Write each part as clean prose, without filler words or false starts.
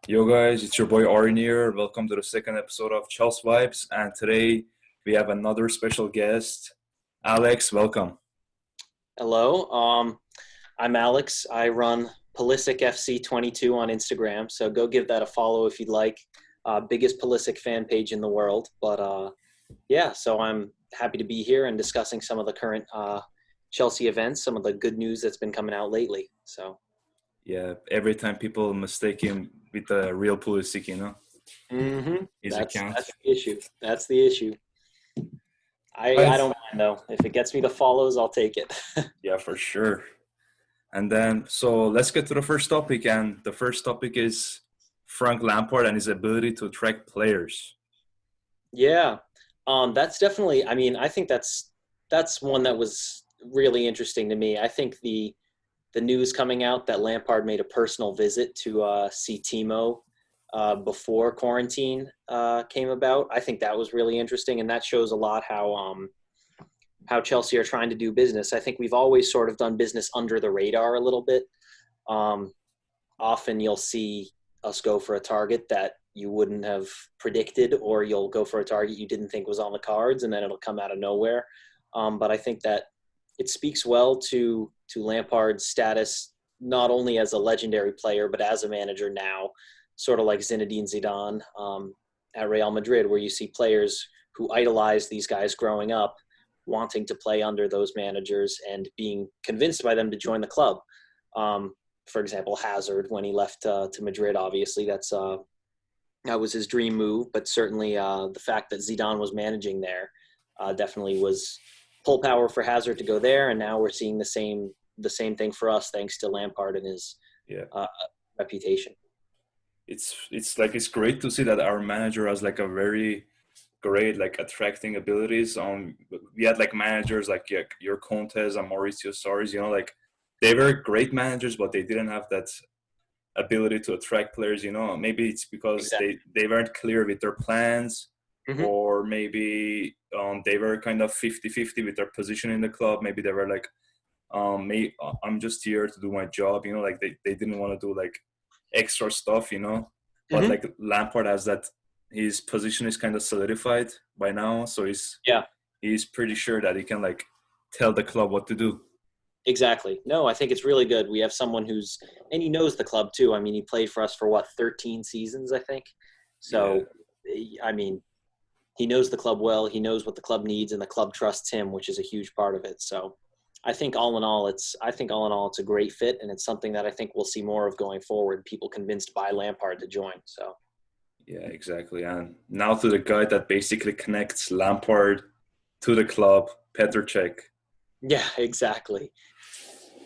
Yo guys, it's your boy Arin here. Welcome to the second episode of Chels Vibes, and today we have another special guest, Alex. Welcome. Hello, I'm Alex. I run Pulisic FC 22 on Instagram, so go give that a follow if you'd like. Biggest Pulisic fan page in the world, but yeah, so I'm happy to be here and discussing some of the current Chelsea events, some of the good news that's been coming out lately. So, Yeah, every time people mistake him with the real Pulisic, his that's account. that's the issue. That's the issue. I Right. don't mind though. If it gets me the follows, I'll take it. Yeah, for sure. And then, so let's get to the first topic, and the first topic is Frank Lampard and his ability to attract players. Yeah, that's definitely. I mean, I think that's one that was really interesting to me. I think the news coming out that Lampard made a personal visit to see Timo before quarantine came about. I think that was really interesting, and that shows a lot how Chelsea are trying to do business. I think we've always sort of done business under the radar a little bit. Um, Often you'll see us go for a target that you wouldn't have predicted, or you'll go for a target you didn't think was on the cards, and then it'll come out of nowhere. But I think that it speaks well to Lampard's status, not only as a legendary player but as a manager now, sort of like Zinedine Zidane at Real Madrid, where you see players who idolize these guys growing up wanting to play under those managers and being convinced by them to join the club. Um, for example, Hazard, when he left to Madrid, obviously that was his dream move. But certainly the fact that Zidane was managing there definitely was pull power for Hazard to go there. And now we're seeing the same thing for us, thanks to Lampard and his Yeah, uh, reputation. it's great to see that our manager has like a very great like attracting abilities. We had like managers like your Contes and Mauricio Sarri, like they were great managers, but they didn't have that ability to attract players. Maybe it's because Exactly. they weren't clear with their plans, Hmm. or maybe they were kind of 50-50 with their position in the club. Maybe they were like, I'm just here to do my job. Like they didn't want to do like extra stuff. But Hmm. like Lampard has that, his position is kind of solidified by now, so Yeah. he's pretty sure that he can like tell the club what to do. Exactly. No, I think it's really good. We have someone and he knows the club too. I mean, he played for us for what, 13 seasons, I think. Yeah, So, I mean, he knows the club well. He knows what the club needs, and the club trusts him, which is a huge part of it. So, I think all in all, it's a great fit, and it's something that I think we'll see more of going forward. People convinced by Lampard to join. So, yeah, exactly. And now to the guy that basically connects Lampard to the club, Petr Cech. yeah, exactly.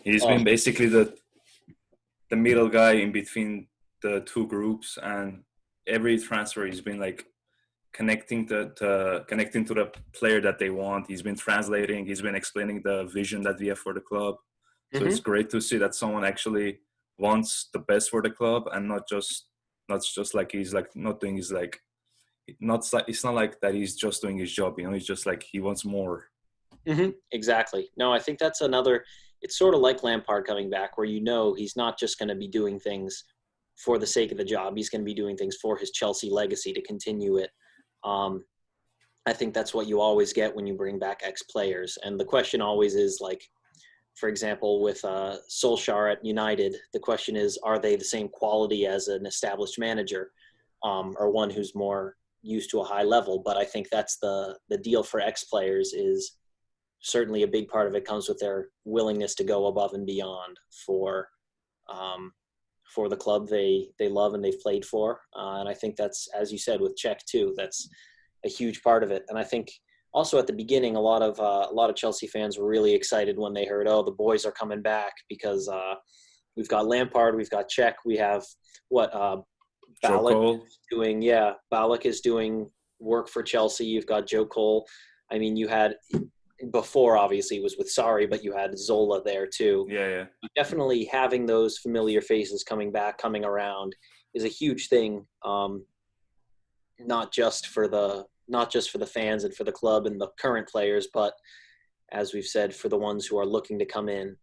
He's Oh, been basically the middle guy in between the two groups, and every transfer he's been like connecting to the player that they want. He's been translating, he's been explaining the vision that we have for the club. So it's hmm. great to see that someone actually wants the best for the club, and not just like he's like not doing his like not it's not like that he's just doing his job. He's just like he wants more. Exactly. No, I think that's another. It's sort of like Lampard coming back, where he's not just going to be doing things for the sake of the job. He's going to be doing things for his Chelsea legacy to continue it. Um, I think that's what you always get when you bring back ex players. And the question always is like, for example, with Solskjaer at United, the question is, are they the same quality as an established manager, or one who's more used to a high level? But I think that's the deal for ex players is certainly a big part of it comes with their willingness to go above and beyond um, for the club they love and they've played for. And I think that's, as you said, with Czech too. That's a huge part of it. And I think also at the beginning, a lot of Chelsea fans were really excited when they heard, oh, the boys are coming back because we've got Lampard, we've got Czech, we have what Joe Ballack Cole. is doing. Yeah, Ballack is doing work for Chelsea. You've got Joe Cole. I mean, you had before obviously it was with Sorry, but you had Zola there too. Yeah, yeah. Definitely having those familiar faces coming back, coming around is a huge thing. Not just for the fans and for the club and the current players, but as we've said, for the ones who are looking to come in.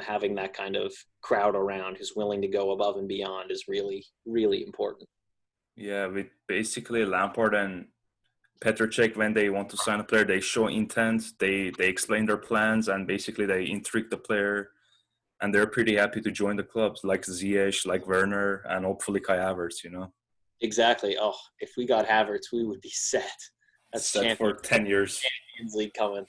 having that kind of crowd around who's willing to go above and beyond is really, really important. Yeah, with basically Lampard and Petr Cech, when they want to sign a player, they show intent, they explain their plans, and basically they intrigue the player, and they're pretty happy to join the clubs, like Ziyech, like Werner, and hopefully Kai Havertz. Exactly. Oh, if we got Havertz, we would be set. That's Set for 10 years. Champions League coming.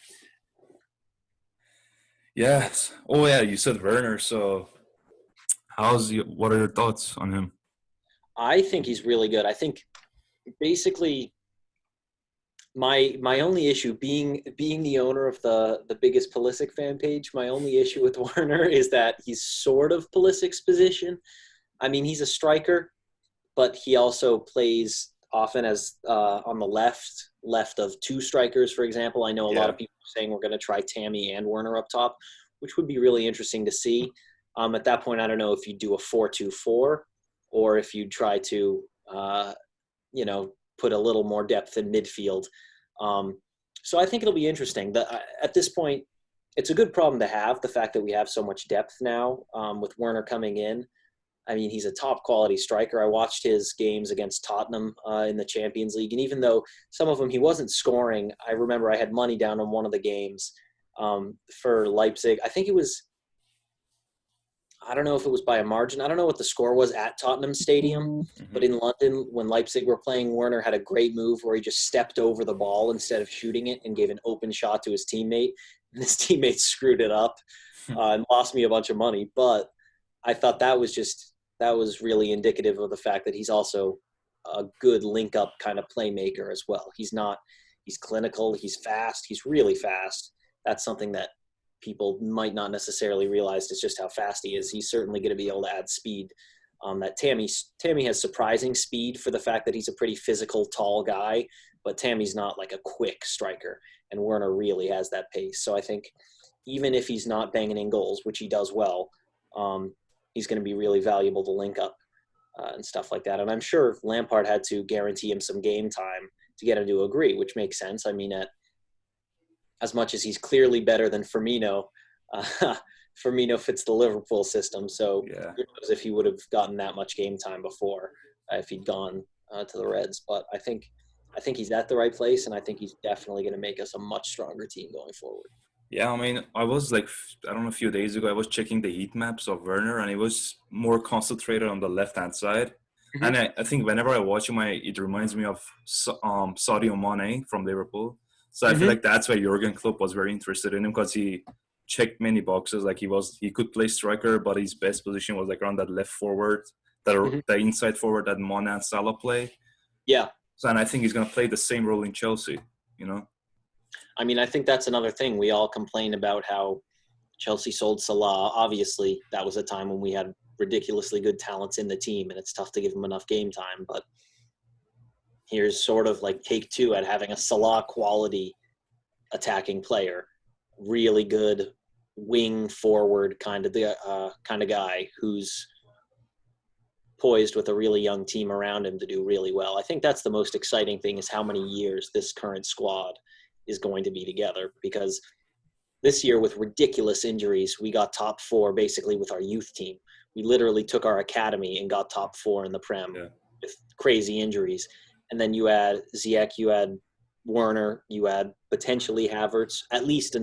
Yes. Oh yeah, you said Werner. So what are your thoughts on him? I think he's really good. I think basically my only issue being the owner of the biggest Pulisic fan page, my only issue with Werner is that he's sort of Pulisic's position. I mean, he's a striker, but he also plays often as on the left of two strikers, for example. I know a lot Yeah. of people are saying we're going to try Tammy and Werner up top, which would be really interesting to see. At that point, I don't know if you do a 4-2-4 or if you try to, put a little more depth in midfield. So I think it'll be interesting. At this point, it's a good problem to have, the fact that we have so much depth now with Werner coming in. I mean, he's a top quality striker. I watched his games against Tottenham in the Champions League, and even though some of them he wasn't scoring, I remember I had money down on one of the games for Leipzig. I think it was, I don't know if it was by a margin. I don't know what the score was at Tottenham Stadium, but in London, when Leipzig were playing, Werner had a great move where he just stepped over the ball instead of shooting it and gave an open shot to his teammate. And his teammate screwed it up and lost me a bunch of money. But I thought that was really indicative of the fact that he's also a good link up kind of playmaker as well. He's clinical, he's fast, he's really fast. That's something that people might not necessarily realize is just how fast he is. He's certainly going to be able to add speed. That Tammy has surprising speed for the fact that he's a pretty physical, tall guy, but Tammy's not like a quick striker, and Werner really has that pace. So I think even if he's not banging in goals, which he does well, he's going to be really valuable to link up and stuff like that. And I'm sure Lampard had to guarantee him some game time to get him to agree, which makes sense. I mean, as much as he's clearly better than Firmino, Firmino fits the Liverpool system. So Yeah. who knows if he would have gotten that much game time before if he'd gone to the Reds. But I think he's at the right place, and I think he's definitely going to make us a much stronger team going forward. Yeah, I mean, I was like, I don't know, a few days ago, I was checking the heat maps of Werner, and it was more concentrated on the left-hand side. Mm-hmm. And I think whenever I watch him, it reminds me of Sadio Mane from Liverpool. So I feel Mm-hmm. like that's why Jurgen Klopp was very interested in him, because he checked many boxes. Like he could play striker, but his best position was like around that left forward, Mm-hmm. the inside forward that Mane and Salah play. Yeah. So, and I think he's gonna play the same role in Chelsea. You know. I mean, I think that's another thing. We all complain about how Chelsea sold Salah. Obviously, that was a time when we had ridiculously good talents in the team, and it's tough to give them enough game time. But here's sort of like take two at having a Salah quality attacking player, really good wing forward kind of guy who's poised with a really young team around him to do really well. I think that's the most exciting thing, is how many years this current squad is going to be together, because this year with ridiculous injuries, we got top four basically with our youth team. We literally took our academy and got top four in the Prem Yeah. with crazy injuries. And then you add Ziyech, you add Werner, you add potentially Havertz, at least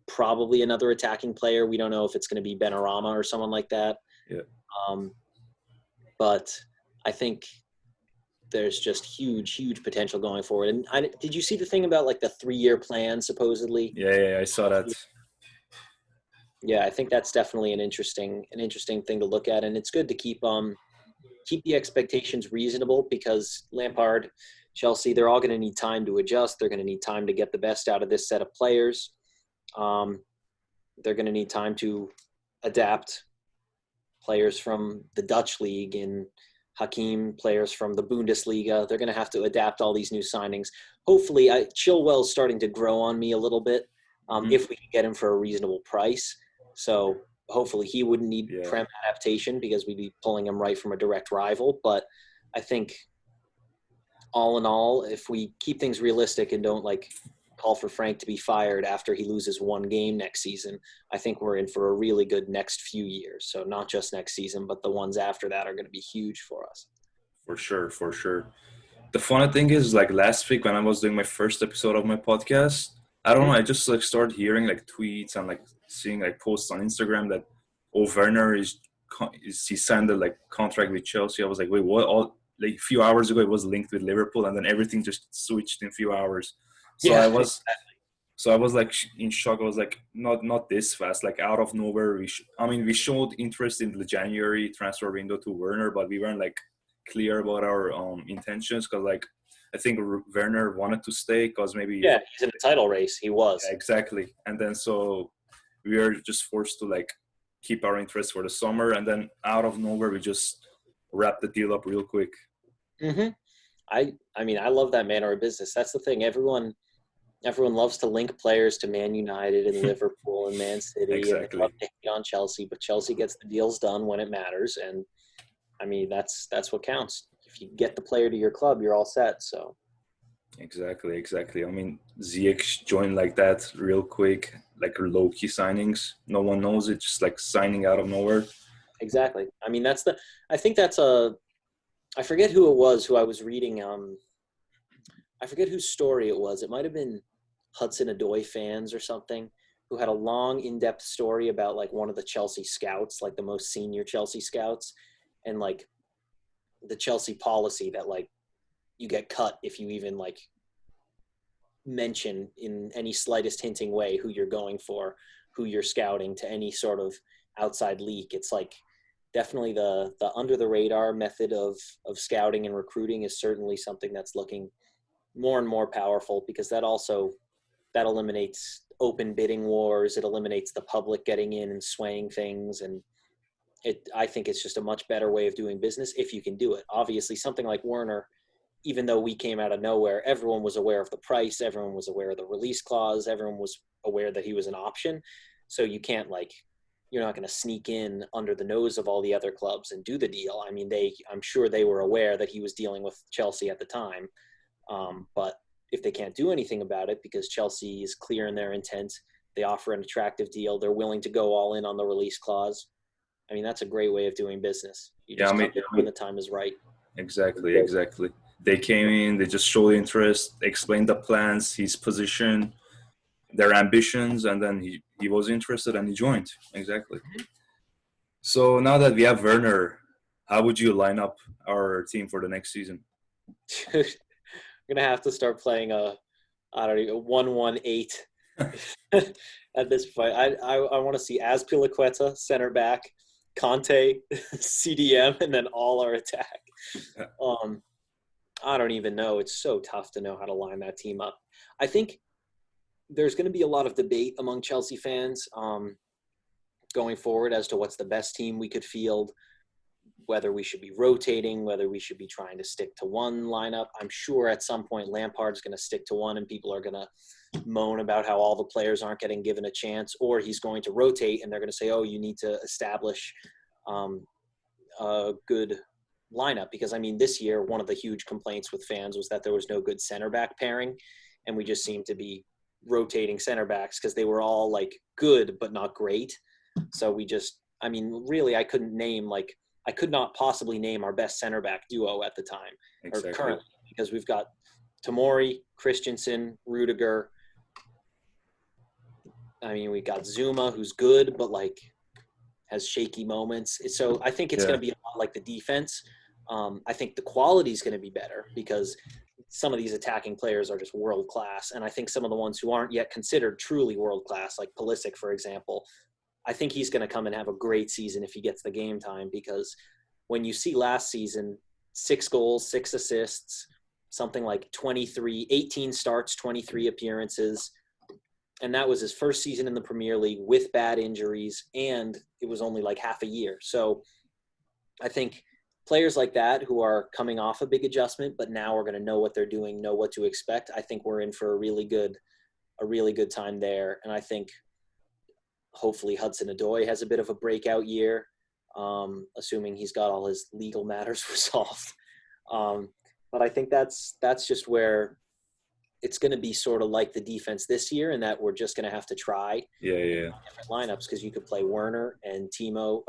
probably another attacking player. We don't know if it's going to be Benrahma or someone like that. Yeah. But I think there's just huge potential going forward. And did you see the thing about like the 3-year plan supposedly? Yeah, I saw that. Yeah, I think that's definitely an interesting thing to look at, and it's good to keep the expectations reasonable, because Lampard, Chelsea, they're all going to need time to adjust. They're going to need time to get the best out of this set of players. They're going to need time to adapt players from the Dutch league and Hakim, players from the Bundesliga. They're going to have to adapt all these new signings. Hopefully, Chilwell's starting to grow on me a little bit if we can get him for a reasonable price. So hopefully he wouldn't need Prem adaptation, because we'd be pulling him right from a direct rival. But I think all in all, if we keep things realistic and don't like call for Frank to be fired after he loses one game next season. I think we're in for a really good next few years. So not just next season, but the ones after that are going to be huge for us. For sure, for sure. The funny thing is, like last week when I was doing my first episode of my podcast, I don't know, Mm-hmm. I just like started hearing like tweets and like seeing like posts on Instagram that Werner is he signed a like contract with Chelsea. I was like, wait, what? All like a few hours ago it was linked with Liverpool, and then everything just switched in a few hours. So Yeah. I was like in shock. I was like, not this fast. Like out of nowhere, I mean, we showed interest in the January transfer window to Werner, but we weren't like clear about our intentions because like I think Werner wanted to stay because maybe Yeah, he's in a title race. He yeah, was. exactly, and then so we were just forced to like keep our interest for the summer, and then out of nowhere we just wrapped the deal up real quick. Mm-hmm. I mean, I love that manner of business. That's the thing. Everyone loves to link players to Man United and Liverpool and Man City, and they love Exactly. to hate on Chelsea, but Chelsea gets the deals done when it matters. And I mean, that's what counts. If you get the player to your club, you're all set. So Exactly. I mean, Ziyech joined like that real quick, like low key signings. No one knows it, just like signing out of nowhere. exactly. I mean, I think that's I forget who it was who I was reading. I forget whose story it was. It might have been Hudson Odoi fans or something who had a long, in-depth story about like one of the Chelsea scouts, like the most senior Chelsea scouts, and like the Chelsea policy that like you get cut if you even like mention in any slightest hinting way who you're going for, who you're scouting to any sort of outside leak. It's like definitely the under the radar method of scouting and recruiting is certainly something that's looking more and more powerful because that eliminates open bidding wars. It eliminates the public getting in and swaying things. And I think it's just a much better way of doing business if you can do it. Obviously, something like Werner, even though we came out of nowhere, everyone was aware of the price. Everyone was aware of the release clause. Everyone was aware that he was an option. So you can't you're not going to sneak in under the nose of all the other clubs and do the deal. I mean, I'm sure they were aware that he was dealing with Chelsea at the time. But if they can't do anything about it because Chelsea is clear in their intent, they offer an attractive deal, they're willing to go all in on the release clause. I mean, that's a great way of doing business. You Yeah, I just mean, come in when the time is right. exactly. They came in, they just showed interest, explained the plans, his position, their ambitions, and then he was interested and he joined. Exactly. So now that we have Werner, how would you line up our team for the next season? I'm gonna have to start playing I don't know 1-1-8 at this point. I want to see Azpilicueta center back, Conte CDM, and then all our attack. Um, I don't even know. It's so tough to know how to line that team up. I think there's going to be a lot of debate among Chelsea fans going forward as to what's the best team we could field, whether we should be rotating, whether we should be trying to stick to one lineup. I'm sure at some point Lampard's going to stick to one and people are going to moan about how all the players aren't getting given a chance, or he's going to rotate and they're going to say, oh, you need to establish a good lineup. Because, I mean, this year, one of the huge complaints with fans was that there was no good center back pairing, and we just seemed to be rotating center backs because they were all like good but not great. So I mean, really, I could not possibly name our best center back duo at the time or Exactly. currently because we've got Tomori, Christensen, Rudiger. I mean, we got Zuma, who's good, but like has shaky moments. So I think it's Yeah. going to be a lot like the defense. I think the quality is going to be better because some of these attacking players are just world class. And I think some of the ones who aren't yet considered truly world class, like Pulisic, for example, I think he's going to come and have a great season if he gets the game time, because when you see last season, 6 goals, 6 assists, something like 18 starts, 23 appearances, and that was his first season in the Premier League with bad injuries, and it was only like half a year. So I think players like that who are coming off a big adjustment, but now are going to know what they're doing, know what to expect. I think we're in for a really good time there. And I think hopefully Hudson Odoi has a bit of a breakout year, assuming he's got all his legal matters resolved. But I think that's just where it's going to be sort of like the defense this year, in that we're just going to have to try Yeah, yeah, different lineups, because you could play Werner and Timo.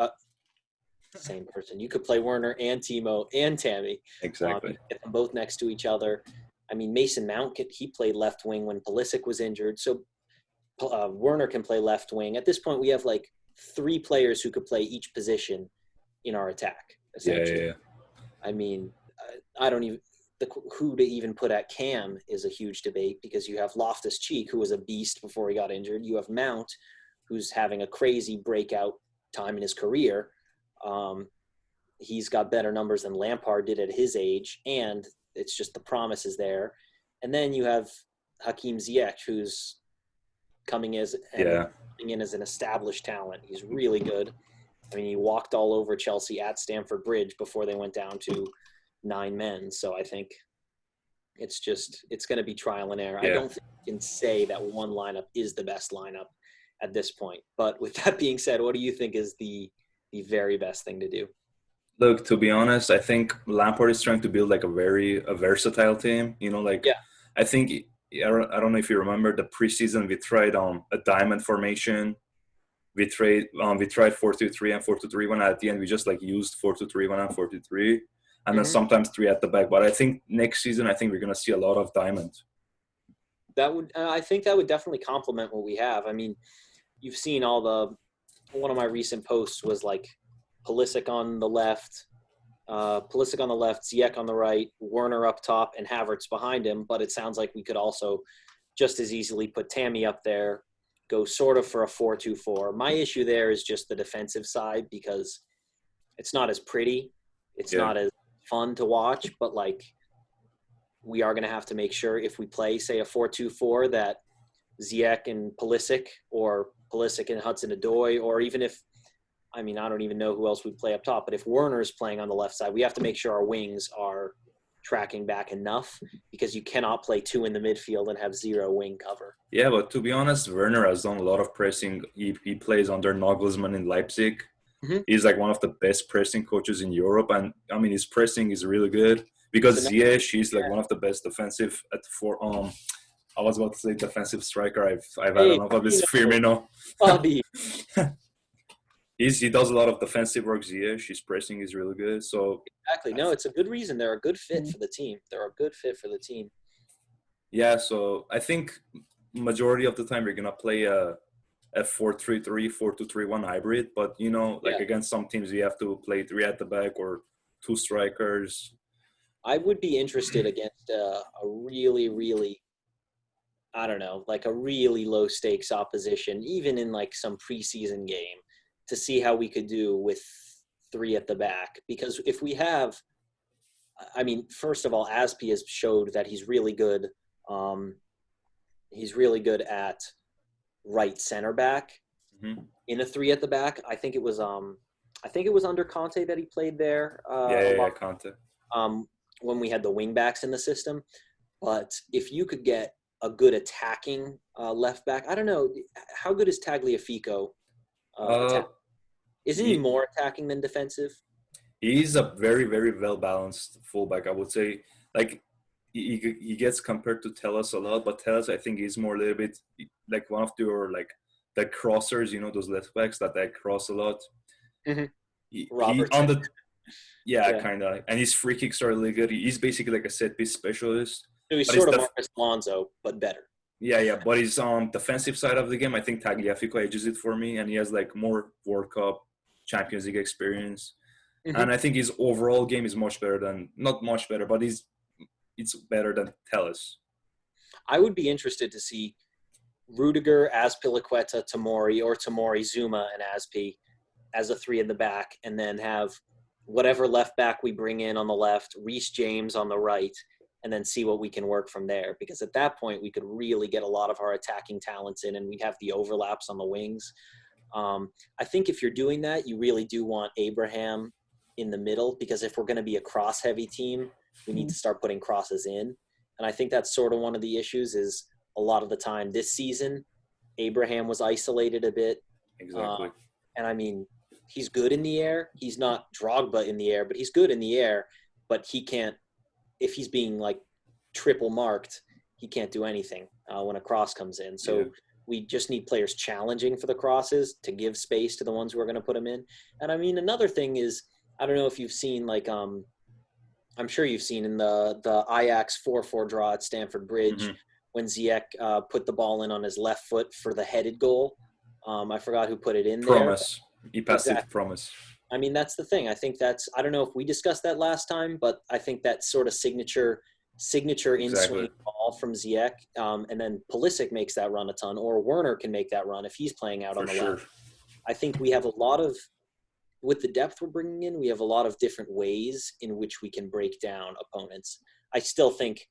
Same person. You could play Werner and Timo and Tammy. You exactly. get them both next to each other. I mean, Mason Mount, he played left wing when Pulisic was injured. So Werner can play left wing. At this point, we have like 3 players who could play each position in our attack, Yeah, yeah, essentially. yeah. I mean, I don't even who to even put at Cam is a huge debate, because you have Loftus-Cheek, who was a beast before he got injured. You have Mount, who's having a crazy breakout time in his career. He's got better numbers than Lampard did at his age, and it's just the promise is there. And then you have Hakim Ziyech, who's coming Yeah. in as an established talent. He's really good. I mean, he walked all over Chelsea at Stamford Bridge before they went down to 9 men. So I think it's going to be trial and error. I Yeah. don't think you can say that one lineup is the best lineup at this point. But with that being said, what do you think is the very best thing to do? Look, to be honest, I think Lampard is trying to build like a versatile team. Like Yeah. I think I don't know if you remember the preseason we tried on a diamond formation. We tried 4-2-3 and 4-2-3-1. At the end, we just like used 4-2-3-1 and 4-2-3, and then Mm-hmm. sometimes 3 at the back. But I think next season, I think we're gonna see a lot of diamond. I think that would definitely complement what we have. I mean, you've seen one of my recent posts was like Pulisic on the left, Ziyech on the right, Werner up top, and Havertz behind him. But it sounds like we could also just as easily put Tammy up there, go sort of for a 4-2-4. My issue there is just the defensive side, because it's not as pretty. It's Yeah, not as fun to watch, but like we are going to have to make sure if we play, say, a 4-2-4, that Ziyech and Pulisic, or Pulisic and Hudson-Odoi, or even if, I mean, I don't even know who else we play up top, but if Werner's playing on the left side, we have to make sure our wings are tracking back enough, because you cannot play 2 in the midfield and have 0 wing cover. yeah. But to be honest, Werner has done a lot of pressing. He plays under Nagelsmann in Leipzig. Mm-hmm. He's like one of the best pressing coaches in Europe, and I mean his pressing is really good because So now, Ziyech, he's like yeah. one of the best defensive at for I was about to say defensive striker. I've had Hey, enough of this Timo, Firmino. Bobby. He does a lot of defensive work. Ziyech, his pressing is really good. So Exactly. No, it's a good reason. They're a good fit for the team. They're a good fit for the team. yeah, so I think majority of the time we're gonna play a 4-3-3, 4-2-3-1 hybrid. But like Yeah. against some teams, we have to play 3 at the back or 2 strikers. I would be interested against a really, really, I don't know, like a really low stakes opposition, even in like some preseason game, to see how we could do with 3 at the back. Because if we have, I mean, first of all, Aspi has showed that he's really good. Um, he's really good at right center back Hmm. in a 3 at the back. I think it was under Conte that he played there Yeah, a yeah, lot yeah, Conte. when we had the wing backs in the system. But if you could get a good attacking left back, I don't know, how good is Tagliafico Uh, attack? Isn't he he, more attacking than defensive? he's a very, very well balanced fullback. I would say, like he gets compared to Tellus a lot, but Tellus I think is more a little bit like one of your like the crossers. Those left backs that they cross a lot. Mm-hmm. He on Robertson. the yeah, Yeah. kind of, and his free kicks are really good. He's basically like a set piece specialist. So he's But he's sort of Marcus Alonso, but better. yeah, yeah. But he's on defensive side of the game. I think Tagliafico edges it for me, and he has like more World Cup, Champions League experience. Mm-hmm. And I think his overall game is much better than not much better, but it's better than Tellus. I would be interested to see Rudiger, Azpilicueta, Tamori, or Tamori, Zuma, and Aspi as a 3 in the back, and then have whatever left back we bring in on the left, Reece James on the right, and then see what we can work from there. Because at that point, we could really get a lot of our attacking talents in, and we'd have the overlaps on the wings. I think if you're doing that, you really do want Abraham in the middle, because if we're going to be a cross-heavy team, we need to start putting crosses in. And I think that's sort of one of the issues is a lot of the time this season, Abraham was isolated a bit. Uh, Exactly. and I mean, he's good in the air. He's not Drogba in the air, but he's good in the air. But he can't, if he's being like triple marked, he can't do anything when a cross comes in. Yeah. So we just need players challenging for the crosses to give space to the ones who are going to put them in. And I mean, another thing is, I don't know if you've seen like I'm sure you've seen in the Ajax 4-4 draw at Stamford Bridge Hmm. when Ziyech put the ball in on his left foot for the headed goal. I forgot who put it in there. Promise. He passed it. Exactly. Promise. I mean, that's the thing. I think that's, I don't know if we discussed that last time, but I think that sort of signature in swing Exactly. ball from Ziyech, and then Pulisic makes that run a ton, or Werner can make that run if he's playing out on For the sure. left. I think we have a lot of, with the depth we're bringing in, we have a lot of different ways in which we can break down opponents. I still think,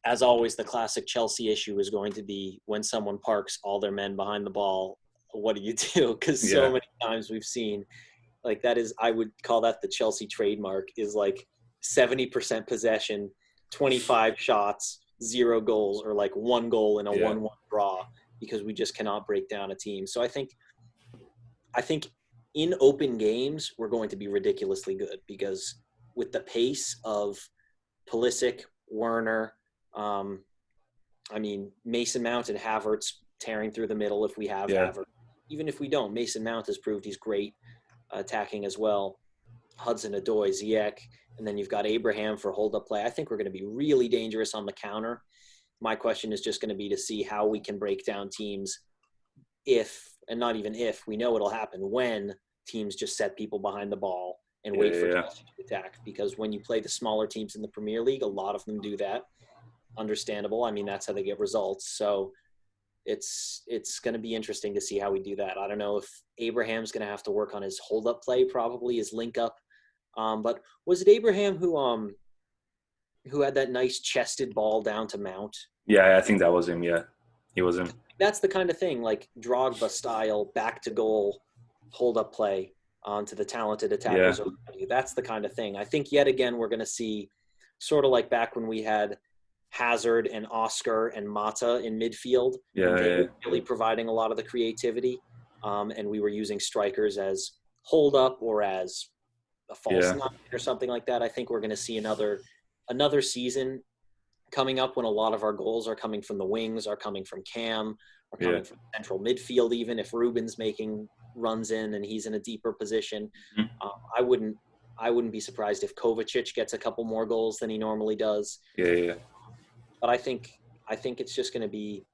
as always, the classic Chelsea issue is going to be when someone parks all their men behind the ball. What do you do? Because so Yeah. many times we've seen, like, that is, I would call that the Chelsea trademark, is like 70% possession, 25 shots, 0 goals, or like 1 goal in a Yeah. 1-1 draw, because we just cannot break down a team. So I think in open games we're going to be ridiculously good, because with the pace of Pulisic, Werner, I mean, Mason Mount and Havertz tearing through the middle if we have Yeah. Havertz. Even if we don't, Mason Mount has proved he's great attacking as well. Hudson-Odoi, Ziyech, and then you've got Abraham for hold-up play. I think we're going to be really dangerous on the counter. My question is just going to be to see how we can break down teams if, and not even if, we know it'll happen when teams just set people behind the ball and Yeah. wait for Yeah. Chelsea to attack. Because when you play the smaller teams in the Premier League, a lot of them do that. Understandable. I mean, that's how they get results. So it's going to be interesting to see how we do that. I don't know if Abraham's going to have to work on his hold up play, probably his link up. But was it Abraham who had that nice chested ball down to Mount? Yeah. I think that was him. Yeah. He was him. That's the kind of thing, like Drogba style, back to goal, hold up play onto the talented Yeah. attackers around you. That's the kind of thing. I think yet again we're going to see, sort of like back when we had Hazard and Oscar and Mata in midfield, and Yeah. they Yeah. were really providing a lot of the creativity, and we were using strikers as hold up or as a false Yeah. nine or something like that. I think we're going to see another season coming up when a lot of our goals are coming from the wings, are coming from Cam, are Yeah. coming from central midfield. Even if Ruben's making runs in and he's in a deeper position, Mhm. I wouldn't be surprised if Kovacic gets a couple more goals than he normally does. Yeah. Yeah. But I think it's just going to be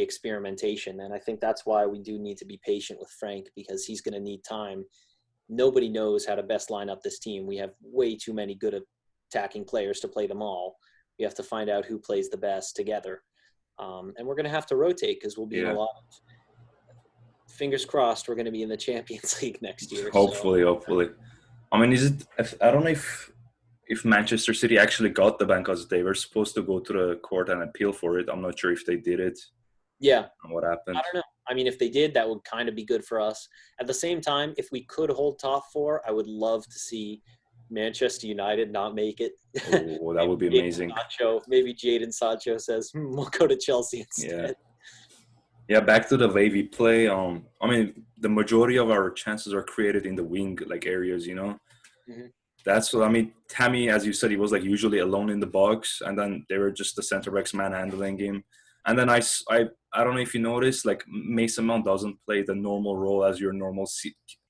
experimentation, and I think that's why we do need to be patient with Frank, because he's going to need time. Nobody knows how to best line up this team. We have way too many good attacking players to play them all. We have to find out who plays the best together, and we're going to have to rotate, because we'll be in a Yeah. lot of, fingers crossed, we're going to be in the Champions League next year. So Hopefully. Hopefully. I mean, is it? I don't know if Manchester City actually got the ban, because they were supposed to go to the court and appeal for it. I'm not sure if they did it yeah, and what I happened. don't know. I mean, if they did, that would kind of be good for us. At the same time, if we could hold top four, I would love to see Manchester United not make it. Oh, that would be amazing. Maybe Jadon Sancho says, we'll go to Chelsea Yeah. instead. Yeah, back to the way we play. I mean, the majority of our chances are created in the wing like areas. Mhm. That's what I mean. Tammy, as you said, he was like usually alone in the box, and then they were just the center backs manhandling him. And then I don't know if you noticed, like Mason Mount doesn't play the normal role as your normal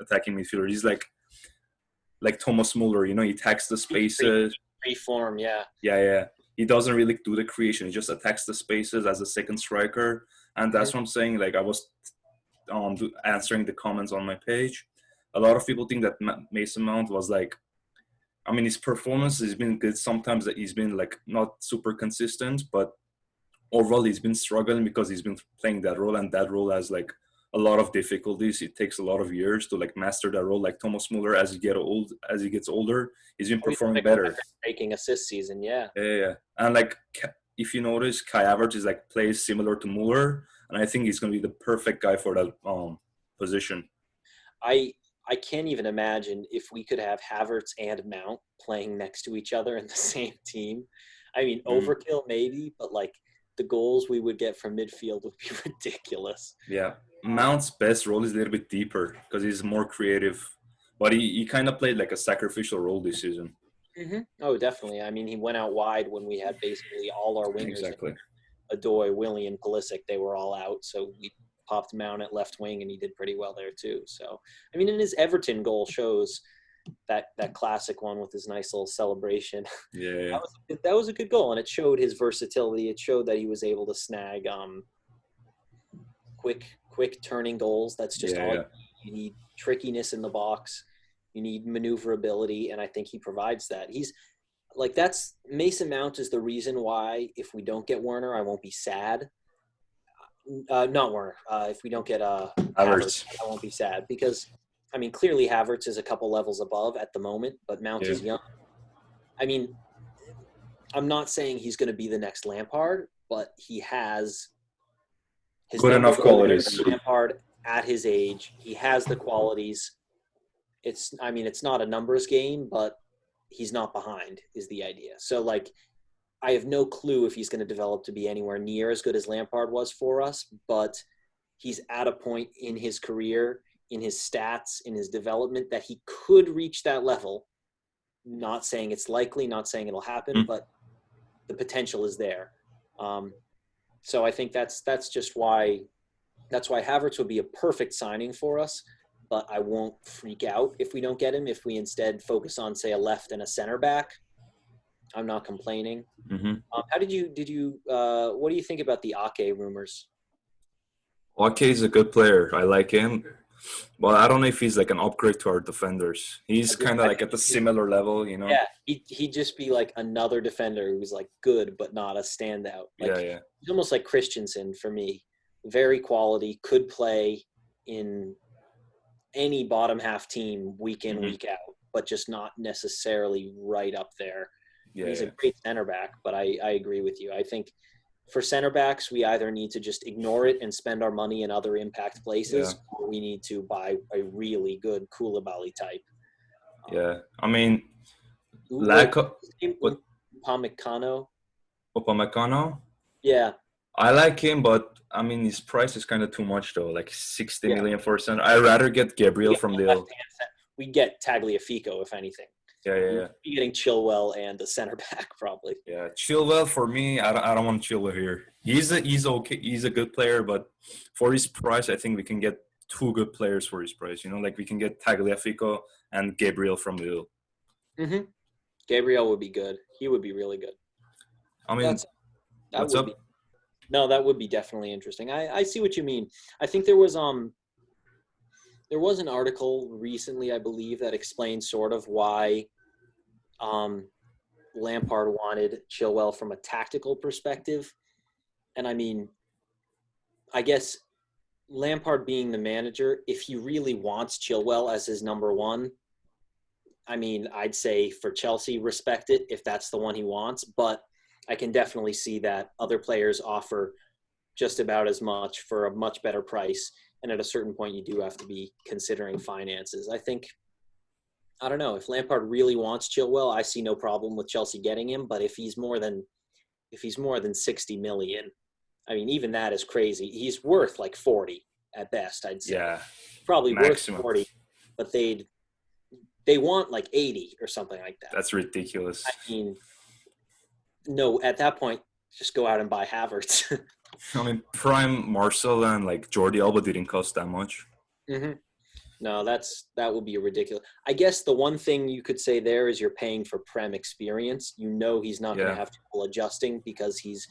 attacking midfielder. He's like Thomas Muller, he attacks the spaces. Free form, yeah. Yeah, yeah. He doesn't really do the creation. He just attacks the spaces as a second striker, and Mhm. that's what I'm saying. Like I was answering the comments on my page. A lot of people think that Mason Mount was like, I mean, his performance has been good. Sometimes that he's been like not super consistent, but overall he's been struggling because he's been playing that role, and that role has like a lot of difficulties. It takes a lot of years to like master that role. Like Thomas Muller, as he gets older, he's been Oh, he's performing having a better. record-breaking assist season, yeah. Yeah, yeah. And like if you notice, Kai Havertz is like plays similar to Muller, and I think he's going to be the perfect guy for that position. I I can't even imagine if we could have Havertz and Mount playing next to each other in the same team. I mean, Mm, overkill maybe, but like the goals we would get from midfield would be ridiculous. yeah. Mount's best role is a little bit deeper because he's more creative, but he kind of played like a sacrificial role this season. Oh, definitely. I mean, he went out wide when we had basically all our wingers, Exactly. Adoy, Willie, and Pulisic. They were all out, so we popped him out at left wing, and he did pretty well there too. So, I mean, in his Everton goal shows that classic one with his nice little celebration. Yeah. That was a good goal, and it showed his versatility. It showed that he was able to snag quick turning goals. That's just Yeah. all Yeah. you need. Trickiness in the box. You need maneuverability, and I think he provides that. He's like that's Mason Mount is the reason why if we don't get Werner, I won't be sad. Not Werner. If we don't get Havertz, Havertz. I won't be sad because I mean clearly Havertz is a couple levels above at the moment, but Mount Yeah. is young. I mean, I'm not saying he's going to be the next Lampard, but he has his Good numbers enough are better qualities. than Lampard at his age. He has the qualities. I mean, it's not a numbers game, but he's not behind is the idea. So like, I have no clue if he's going to develop to be anywhere near as good as Lampard was for us, but he's at a point in his career, in his stats, in his development that he could reach that level. Not saying it's likely, not saying it'll happen, but the potential is there. So I think that's just why Havertz would be a perfect signing for us. But I won't freak out if we don't get him. If we instead focus on, say, a left and a center back, I'm not complaining. Mm-hmm. How did you? What do you think about the Ake rumors? Ake is a good player. I like him. But I don't know if he's like an upgrade to our defenders. He's kind of I like think at the similar level, you know? yeah, he'd just be like another defender who's like good but not a standout. Yeah, Like yeah. he's almost like Christensen for me. Very quality, could play in any bottom half team week in, Mm-hmm. week out, but just not necessarily right up there. Yeah, He's a yeah. great center back, but I agree with you. I think for center backs, we either need to just ignore it and spend our money in other impact Yeah, places, or we need to buy a really good Koulibaly type. yeah. I mean, Wait, lack of what Upamecano? Upamecano, Yeah, I like him, but I mean his price is kind of too much though. Like 60 yeah. million for a center. I'd rather get We Gabriel get from the left Lille. hand set. We get Tagliafico if anything. Yeah, yeah, We'd yeah. be getting Chilwell and a center back probably. Yeah, Chilwell for me, I don't want Chilwell here. He's okay. He's a good player, but for his price, I think we can get two good players for his price. You know, like we can get Tagliafico and Gabriel from Lille. Mm-hmm. Gabriel would be good. He would be really good. I mean, That's that what's would be up? no, that would be definitely interesting. I see what you mean. I think there was an article recently, I believe, that explained sort of why um Lampard wanted Chilwell from a tactical perspective. And I mean, I guess Lampard being the manager, if he really wants Chilwell as his number one, I mean, I'd say for Chelsea, respect it if that's the one he wants. But I can definitely see that other players offer just about as much for a much better price. And at a certain point, you do have to be considering finances. I don't know, if Lampard really wants Chilwell, I see no problem with Chelsea getting him. But if he's more than 60 million, I mean, even that is crazy. He's worth like 40 at best, I'd say. Yeah, Probably worth maximum. 40, but they want like 80 or something like that. That's ridiculous. I mean, no, at that point, just go out and buy Havertz. I mean, prime Marcel and like Jordi Alba didn't cost that much. Mm-hmm. No, that would be ridiculous. I guess the one thing you could say there is you're paying for Prem experience. You know he's not going to Yeah, have trouble adjusting because he's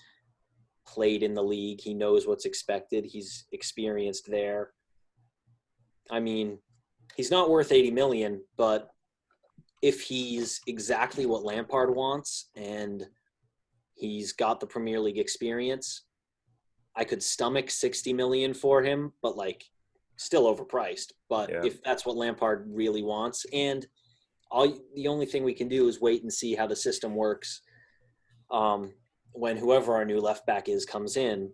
played in the league. He knows what's expected. He's experienced there. I mean, he's not worth 80 million, but if he's exactly what Lampard wants and he's got the Premier League experience, I could stomach 60 million for him, but like still overpriced. But yeah, if that's what Lampard really wants, and the only thing we can do is wait and see how the system works when whoever our new left back is comes in.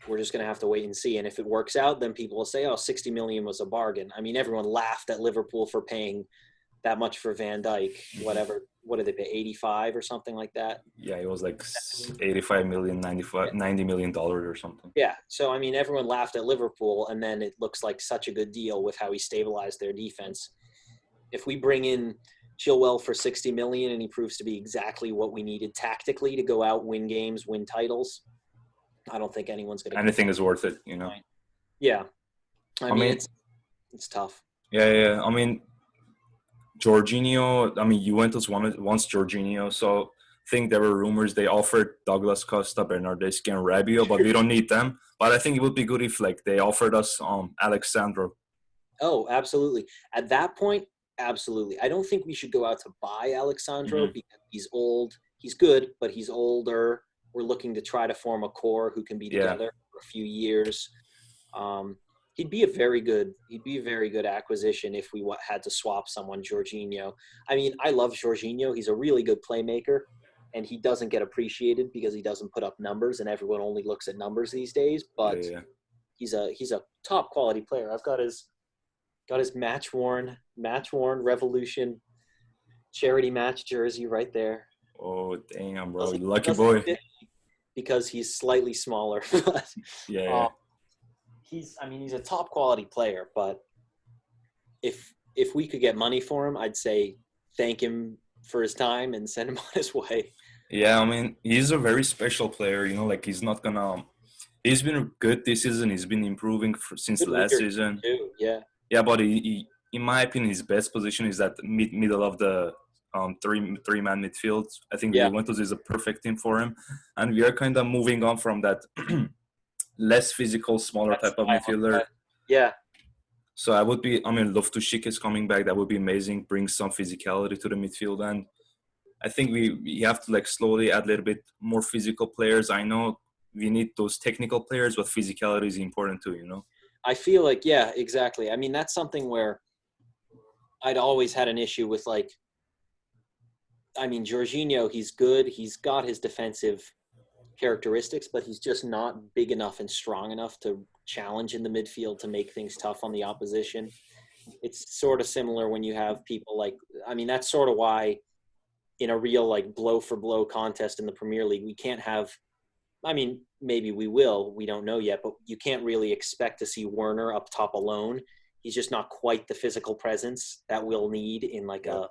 We're just going to have to wait and see. And if it works out, then people will say, oh, 60 million was a bargain. I mean, everyone laughed at Liverpool for paying that much for Van Dijk, whatever. What did they pay, 85 or something like that? yeah. It was like 85 million, 95, $90 million or something. Yeah. So, I mean, everyone laughed at Liverpool, and then it looks like such a good deal with how he stabilized their defense. If we bring in Chilwell for 60 million, and he proves to be exactly what we needed tactically to go out, win games, win titles. I don't think anyone's going to Anything is worth it, you know. Yeah, I I mean mean, it's tough. yeah. I mean, Jorginho. I mean, Juventus wanted wants Jorginho, so I think there were rumors they offered Douglas Costa, Bernardeschi, and Rabiot, but we don't need them. But I think it would be good if like they offered us Alexandro. Oh, absolutely. At that point, absolutely. I don't think we should go out to buy Alexandro Hmm. because he's old. He's good, but he's older. We're looking to try to form a core who can be Yeah, together for a few years. Um, he'd be a very good acquisition if we had to swap someone. Jorginho. I mean, I love Jorginho. He's a really good playmaker, and he doesn't get appreciated because he doesn't put up numbers, and everyone only looks at numbers these days. But yeah. he's a top quality player. I've got his match worn Revolution charity match jersey right there. Oh damn, bro, Doesn't you lucky doesn't boy. fit because he's slightly smaller, but Yeah, um, he's a top quality player. But if we could get money for him, I'd say thank him for his time and send him on his way. yeah. I mean, he's a very special player. You know, like he's not gonna. He's been good this season. He's been improving since Good last leader season. too. Yeah, Yeah, but in my opinion, his best position is that middle of the three man midfield. I think yeah. Juventus is a perfect team for him, and we are kind of moving on from that less physical, smaller That's type of style. midfielder. Yeah, So I mean, Loftus-Cheek is coming back. That would be amazing. Bring some physicality to the midfield, and I think we have to like slowly add a little bit more physical players. I know we need those technical players, but physicality is important too. You know. I feel like yeah, exactly. I mean, that's something where I'd always had an issue with like Jorginho, he's good. He's got his defensive characteristics, but he's just not big enough and strong enough to challenge in the midfield to make things tough on the opposition. It's sort of similar when you have people like, that's sort of why in a real like blow for blow contest in the Premier League, we can't have, maybe we will, we don't know yet, but you can't really expect to see Werner up top alone. He's just not quite the physical presence that we'll need in like Yeah.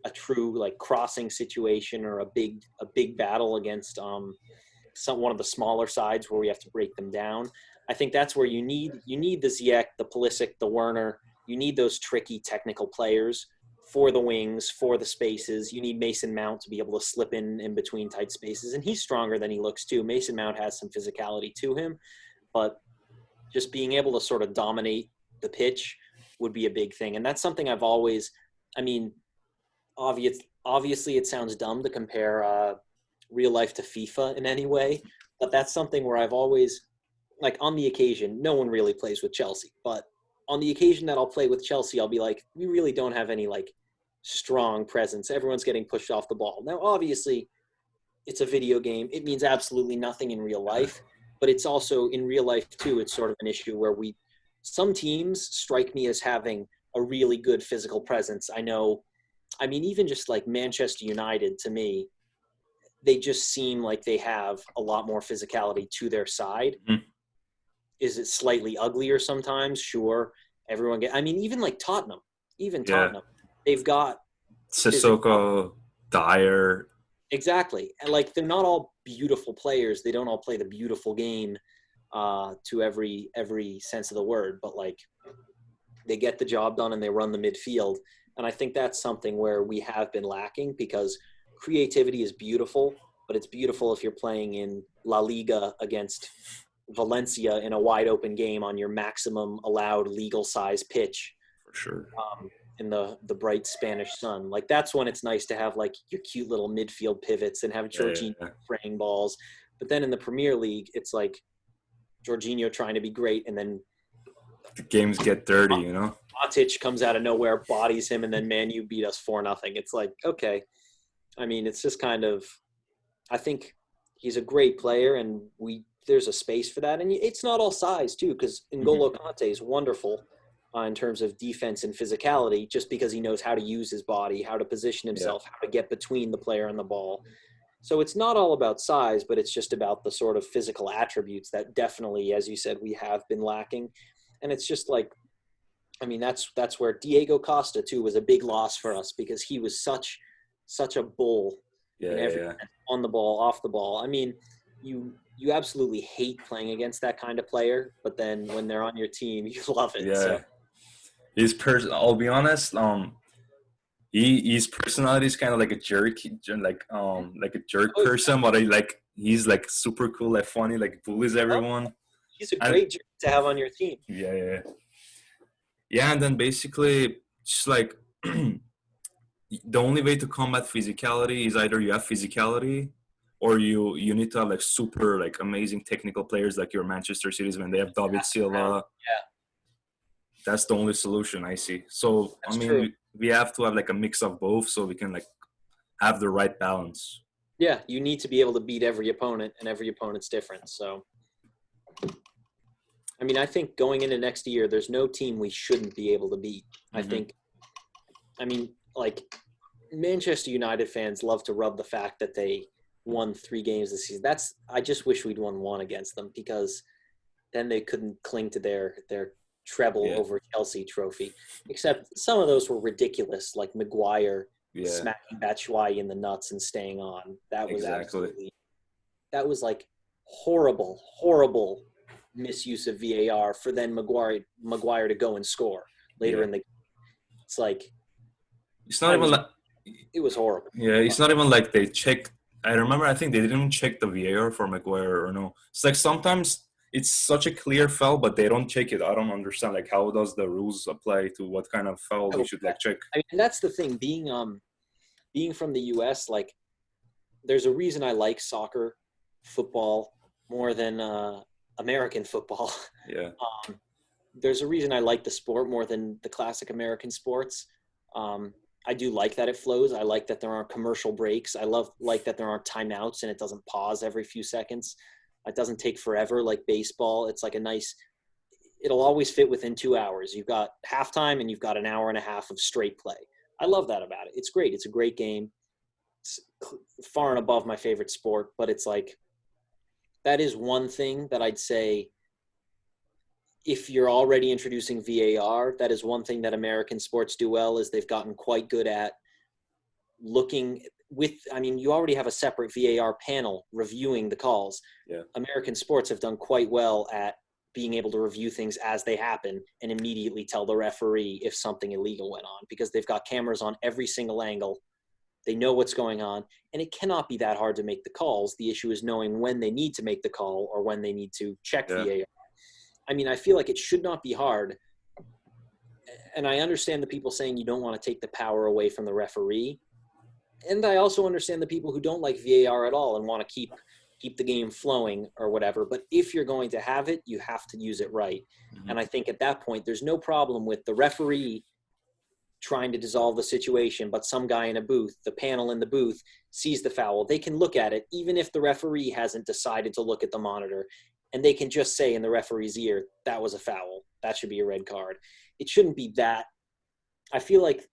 a true like crossing situation or a big battle against one of the smaller sides where we have to break them down. I think that's where you need the Ziyech, the Pulisic, the Werner. You need those tricky technical players for the wings, for the spaces. You need Mason Mount to be able to slip in between tight spaces, and he's stronger than he looks too. Mason Mount has some physicality to him, but just being able to sort of dominate the pitch would be a big thing, and that's something I've always. I mean, obviously, it sounds dumb to compare real life to FIFA in any way, but that's something where I've always, like, on the occasion, no one really plays with Chelsea, but on the occasion that I'll play with Chelsea, I'll be like, we really don't have any like strong presence. Everyone's getting pushed off the ball. Now, obviously, it's a video game. It means absolutely nothing in real life, but it's also in real life too. It's sort of an issue where some teams strike me as having a really good physical presence. I know, even just like Manchester United to me, they just seem like they have a lot more physicality to their side. Mhm. Is it slightly uglier sometimes? Sure. Even like Tottenham, Yeah. they've got physical. Sissoko, Dyer. Exactly. And like, they're not all beautiful players. They don't all play the beautiful game to every sense of the word, but like they get the job done and they run the midfield. And I think that's something where we have been lacking because creativity is beautiful, but it's beautiful if you're playing in La Liga against Valencia in a wide open game on your maximum allowed legal size pitch For sure. in the bright Spanish sun. Like, that's when it's nice to have like your cute little midfield pivots and have Jorginho Yeah. spraying balls. But then in the Premier League, it's like Jorginho trying to be great, and then The games get dirty, you know? Matic comes out of nowhere, bodies him, and then Man U beat us 4-0. It's like, okay. It's just kind of, I think he's a great player, and there's a space for that. And it's not all size, too, because N'Golo Kante is wonderful in terms of defense and physicality, just because he knows how to use his body, how to position Yeah. himself, how to get between the player and the ball. So it's not all about size, but it's just about the sort of physical attributes that definitely, as you said, we have been lacking. And it's just like, I mean, that's where Diego Costa too was a big loss for us because he was such a bull Yeah, in yeah, every yeah. on the ball, off the ball. I mean, you absolutely hate playing against that kind of player, but then when they're on your team, you love it. So Yeah. I'll be honest, his personality is kind of like a jerk, like a jerk oh, person, but he's like super cool, like funny, like bullies oh, everyone. he's a And great jerk to have on your team. yeah, yeah, yeah. And then basically, just like the only way to combat physicality is either you have physicality, or you need to have like super like amazing technical players like your Manchester Cities when they have David Fast around. Silva. Yeah, That's the only solution I see. So I that's mean, true. we have to have like a mix of both, so we can like have the right balance. Yeah, you need to be able to beat every opponent, and every opponent's different. So, I mean, I think going into next year, there's no team we shouldn't be able to beat. I Hmm. think, I mean, like Manchester United fans love to rub the fact that they won 3 games this season. I just wish we'd won one against them because then they couldn't cling to their treble Yeah, over Chelsea trophy. Except some of those were ridiculous, like Maguire yeah, smacking Batshuayi in the nuts and staying on. exactly. That was like horrible, horrible misuse of VAR for then Maguire to go and score later Yeah, in the. It's like it's not I even was like it was horrible. yeah, it's not even like they checked. I remember, I think they didn't check the VAR for Maguire or no. It's like sometimes it's such a clear foul, but they don't check it. I don't understand like how does the rules apply to what kind of foul we So should bad. like check. I mean, that's the thing. Being from the U.S., like there's a reason I like soccer, football more than American football. Yeah, There's a reason I like the sport more than the classic American sports. Um, I do like that it flows. I like that there aren't commercial breaks. I like that there aren't timeouts and it doesn't pause every few seconds. It doesn't take forever like baseball. It's like a nice. It'll always fit within 2 hours. You've got halftime and you've got an hour and a half of straight play. I love that about it. It's great. It's a great game. It's far and above my favorite sport, but it's like that is one thing that I'd say if you're already introducing VAR, that is one thing that American sports do well is they've gotten quite good at looking with I mean, you already have a separate VAR panel reviewing the calls. yeah, American sports have done quite well at being able to review things as they happen and immediately tell the referee if something illegal went on because they've got cameras on every single angle. They know what's going on, and it cannot be that hard to make the calls. The issue is knowing when they need to make the call or when they need to check yeah, VAR. I mean, I feel like it should not be hard. And I understand the people saying you don't want to take the power away from the referee. And I also understand the people who don't like VAR at all and want to keep the game flowing or whatever. But if you're going to have it, you have to use it right. hmm, And I think at that point, there's no problem with the referee trying to dissolve the situation, but some guy in a booth, the panel in the booth, sees the foul. They can look at it, even if the referee hasn't decided to look at the monitor, and they can just say in the referee's ear, that was a foul. That should be a red card. It shouldn't be that. I feel like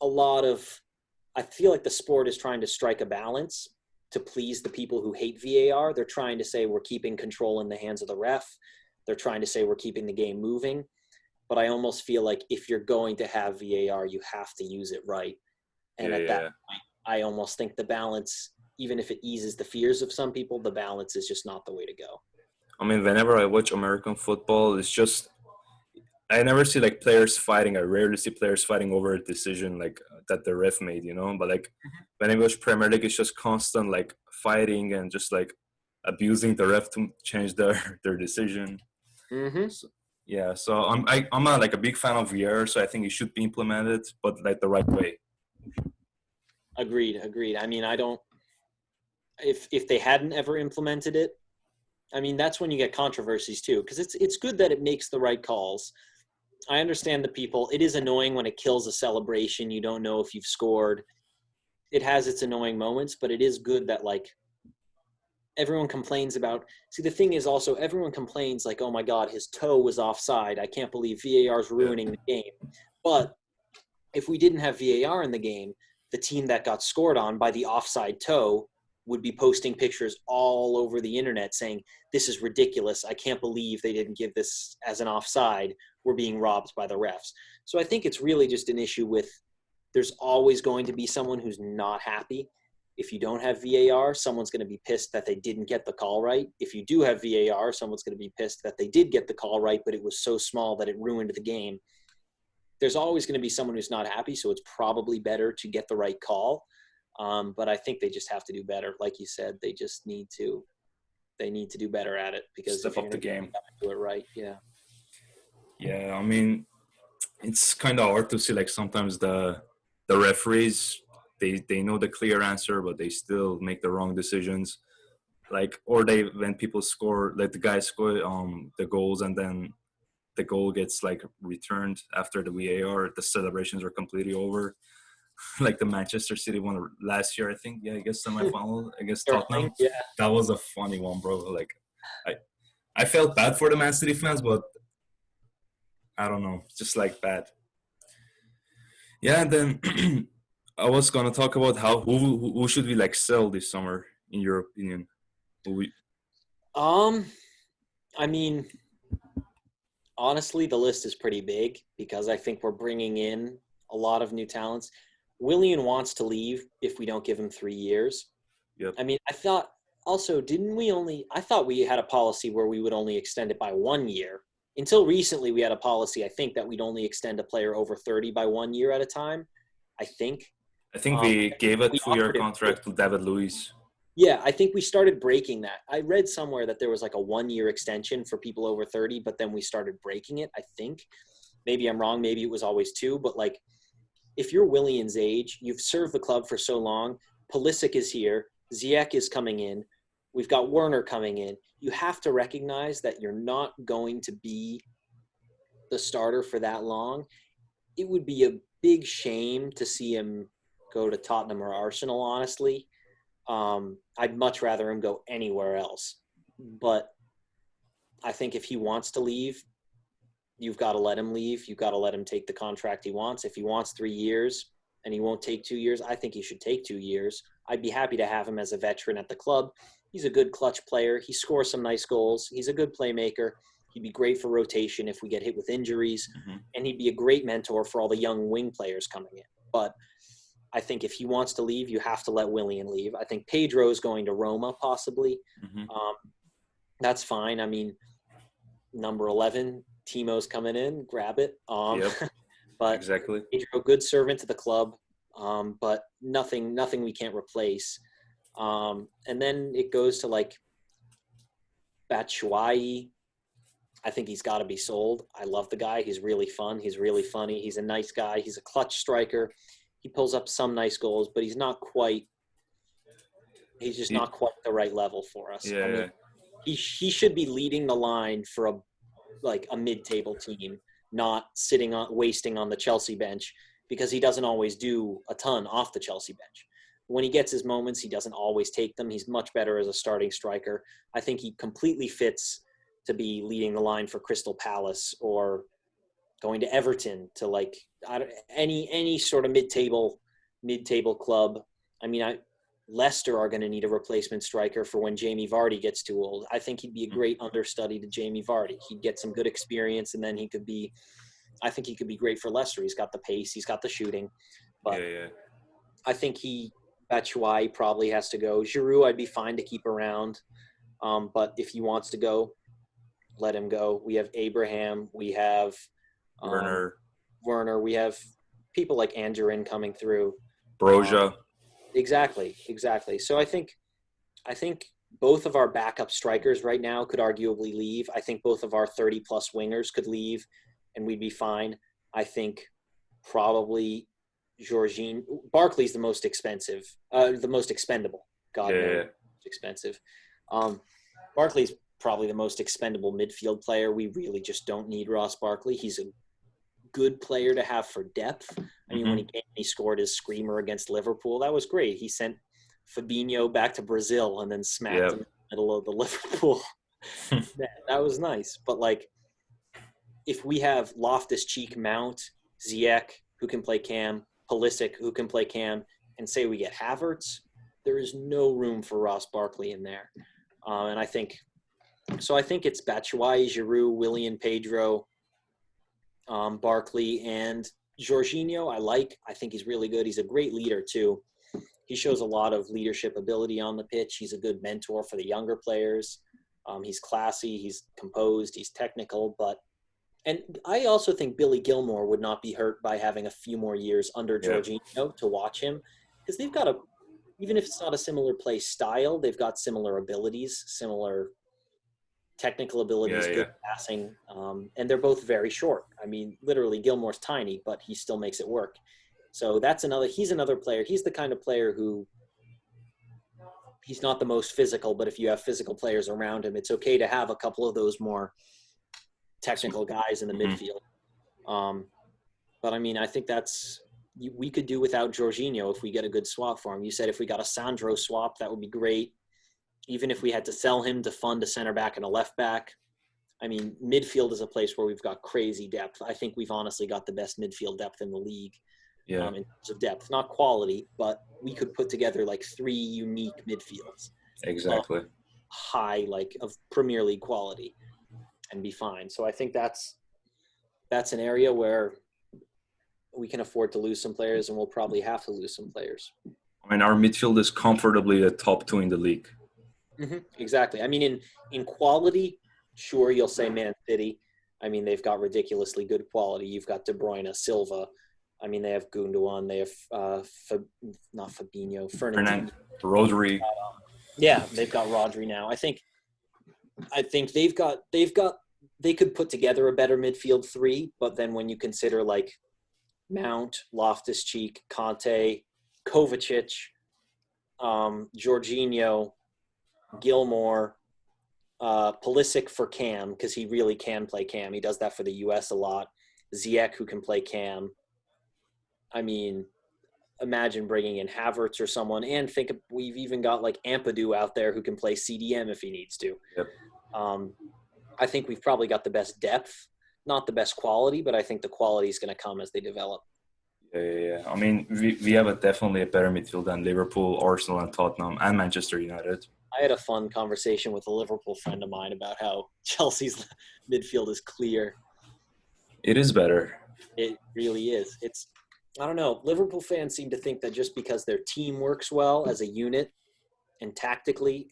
a lot of, I feel like the sport is trying to strike a balance to please the people who hate VAR. They're trying to say we're keeping control in the hands of the ref. They're trying to say we're keeping the game moving. But I almost feel like if you're going to have VAR, you have to use it right. And yeah, at that yeah. point, I almost think the balance, even if it eases the fears of some people, the balance is just not the way to go. I mean, whenever I watch American football, it's just I never see like players fighting. I rarely see players fighting over a decision like that the ref made, you know. But like when I watch Premier League, it's just constant like fighting and just like abusing the ref to change their their decision. Mm-hmm. So, yeah, so I'm a, like a big fan of VR, so I think it should be implemented, but like the right way. Agreed. Agreed. I mean, I don't. If they hadn't ever implemented it, I mean, that's when you get controversies too, because it's good that it makes the right calls. I understand the people. It is annoying when it kills a celebration. You don't know if you've scored. It has its annoying moments, but it is good that like everyone complains about. See, the thing is also everyone complains like, oh my God, his toe was offside. I can't believe VAR is Yeah, ruining the game. But if we didn't have VAR in the game, the team that got scored on by the offside toe would be posting pictures all over the internet saying, this is ridiculous. I can't believe they didn't give this as an offside. we're being robbed by the refs. So I think it's really just an issue with there's always going to be someone who's not happy. If you don't have VAR, someone's going to be pissed that they didn't get the call right. If you do have VAR, someone's going to be pissed that they did get the call right, but it was so small that it ruined the game. There's always going to be someone who's not happy, so it's probably better to get the right call. But I think they just have to do better. Like you said, they need to do better at it, because Step if you're up the going to game. do it right, yeah. Yeah, I mean, it's kind of hard to see. Like sometimes the referees, they know the clear answer, but they still make the wrong decisions. Like, or they, when people score, let the guys score the goals, and then the goal gets like returned after the VAR, the celebrations are completely over. Like the Manchester City one last year, I think. Yeah, I guess semi-final against Sterling, Tottenham. yeah. That was a funny one, bro. Like, I I felt bad for the Man City fans, but I don't know, just like bad. Yeah, and then I was gonna talk about how who should we like sell this summer in your opinion? Who we, Um, I mean, honestly, the list is pretty big because I think we're bringing in a lot of new talents. Willian wants to leave if we don't give him 3 years. yep. I mean, I thought also, didn't we only, I thought we had a policy where we would only extend it by 1 year. Until recently, we had a policy, I think, that we'd only extend a player over 30 by 1 year at a time. I think. I think we gave a We 2 year offered him. contract to David Luiz. Yeah, I think we started breaking that. I read somewhere that there was like a 1 year extension for people over 30, but then we started breaking it, I think. Maybe I'm wrong. Maybe it was always 2. But like, if you're Willian's age, you've served the club for so long. Pulisic is here. Ziyech is coming in. We've got Werner coming in. You have to recognize that you're not going to be the starter for that long. It would be a big shame to see him go to Tottenham or Arsenal, honestly. I'd much rather him go anywhere else. But I think if he wants to leave, you've got to let him leave. You've got to let him take the contract he wants. If he wants 3 years and he won't take 2 years, I think he should take 2 years. I'd be happy to have him as a veteran at the club. He's a good clutch player. He scores some nice goals. He's a good playmaker. He'd be great for rotation if we get hit with injuries. Mm-hmm. And he'd be a great mentor for all the young wing players coming in. But I think if he wants to leave, you have to let Willian leave. I think Pedro is going to Roma, possibly. Mm-hmm. That's fine. I mean, number 11, Timo's coming in, grab it. Yep. But Exactly. Pedro, good servant to the club, but nothing we can't replace. And then it goes to like Batshuayi. I think he's got to be sold. I love the guy. He's really fun. He's really funny. He's a nice guy. He's a clutch striker. He pulls up some nice goals, but he's not quite – he's just not quite the right level for us. Yeah. I mean, he should be leading the line for a mid-table team, not wasting on the Chelsea bench, because he doesn't always do a ton off the Chelsea bench. When he gets his moments, he doesn't always take them. He's much better as a starting striker. I think he completely fits to be leading the line for Crystal Palace or going to Everton to like any sort of mid-table club. I mean, Leicester are going to need a replacement striker for when Jamie Vardy gets too old. I think he'd be a great understudy to Jamie Vardy. He'd get some good experience, and then I think he could be great for Leicester. He's got the pace, he's got the shooting. But yeah. I think Batshuayi probably has to go. Giroud, I'd be fine to keep around. But if he wants to go, let him go. We have Abraham. We have Werner. We have people like Angerin coming through. Broja. Exactly. So I think both of our backup strikers right now could arguably leave. I think both of our 30-plus wingers could leave, and we'd be fine. I think probably Barkley's the most expensive, the most expendable. God knows, expensive. Barkley's probably the most expendable midfield player. We really just don't need Ross Barkley. He's a good player to have for depth. I mean, when he scored his screamer against Liverpool, that was great. He sent Fabinho back to Brazil and then smacked him in the middle of the Liverpool. That was nice. But like, if we have Loftus-Cheek, Mount, Ziyech, who can play cam, Pulisic, who can play cam, and say we get Havertz, there is no room for Ross Barkley in there. And I think it's Batshuayi, Giroud, Willian, Pedro, Barkley, and Jorginho. I think he's really good. He's a great leader too. He shows a lot of leadership ability on the pitch. He's a good mentor for the younger players. He's classy. He's composed. He's technical. And I also think Billy Gilmore would not be hurt by having a few more years under Yeah, Jorginho to watch him, because they've got even if it's not a similar play style, they've got similar abilities, similar technical yeah, abilities, yeah, good passing, and they're both very short. I mean, literally, Gilmore's tiny, but he still makes it work. So he's another player. He's the kind of player who, he's not the most physical, but if you have physical players around him, it's okay to have a couple of those more technical guys in the hmm midfield. Um, but I mean, I think we could do without Jorginho if we get a good swap for him. You said if we got a Sandro swap, that would be great. Even if we had to sell him to fund a center back and a left back. I mean, midfield is a place where we've got crazy depth. I think we've honestly got the best midfield depth in the league, yeah, in terms of depth. Not quality, but we could put together like 3 unique midfields of exactly. of Premier League quality and be fine. So I think that's an area where we can afford to lose some players, and we'll probably have to lose some players. I mean, our midfield is comfortably the top two in the league. Exactly. I mean, in quality, sure, you'll say Man City. I mean, they've got ridiculously good quality. You've got De Bruyne, Silva. I mean, they have Gundogan. They have not Fabinho, Fernandinho. Rodri. Yeah, they've got Rodri now. I think they could put together a better midfield three. But then when you consider like Mount, Loftus-Cheek, Conte, Kovacic, Jorginho, Gilmore, Pulisic for Cam, because he really can play Cam. He does that for the U.S. a lot. Ziyech, who can play Cam. I mean, imagine bringing in Havertz or someone, and we've even got like Ampadu out there who can play CDM if he needs to. Yep. I think we've probably got the best depth, not the best quality, but I think the quality is going to come as they develop. Yeah. I mean, we have definitely a better midfield than Liverpool, Arsenal, and Tottenham, and Manchester United. I had a fun conversation with a Liverpool friend of mine about how Chelsea's midfield is clear. It is better. It really is. I don't know. Liverpool fans seem to think that just because their team works well as a unit and tactically,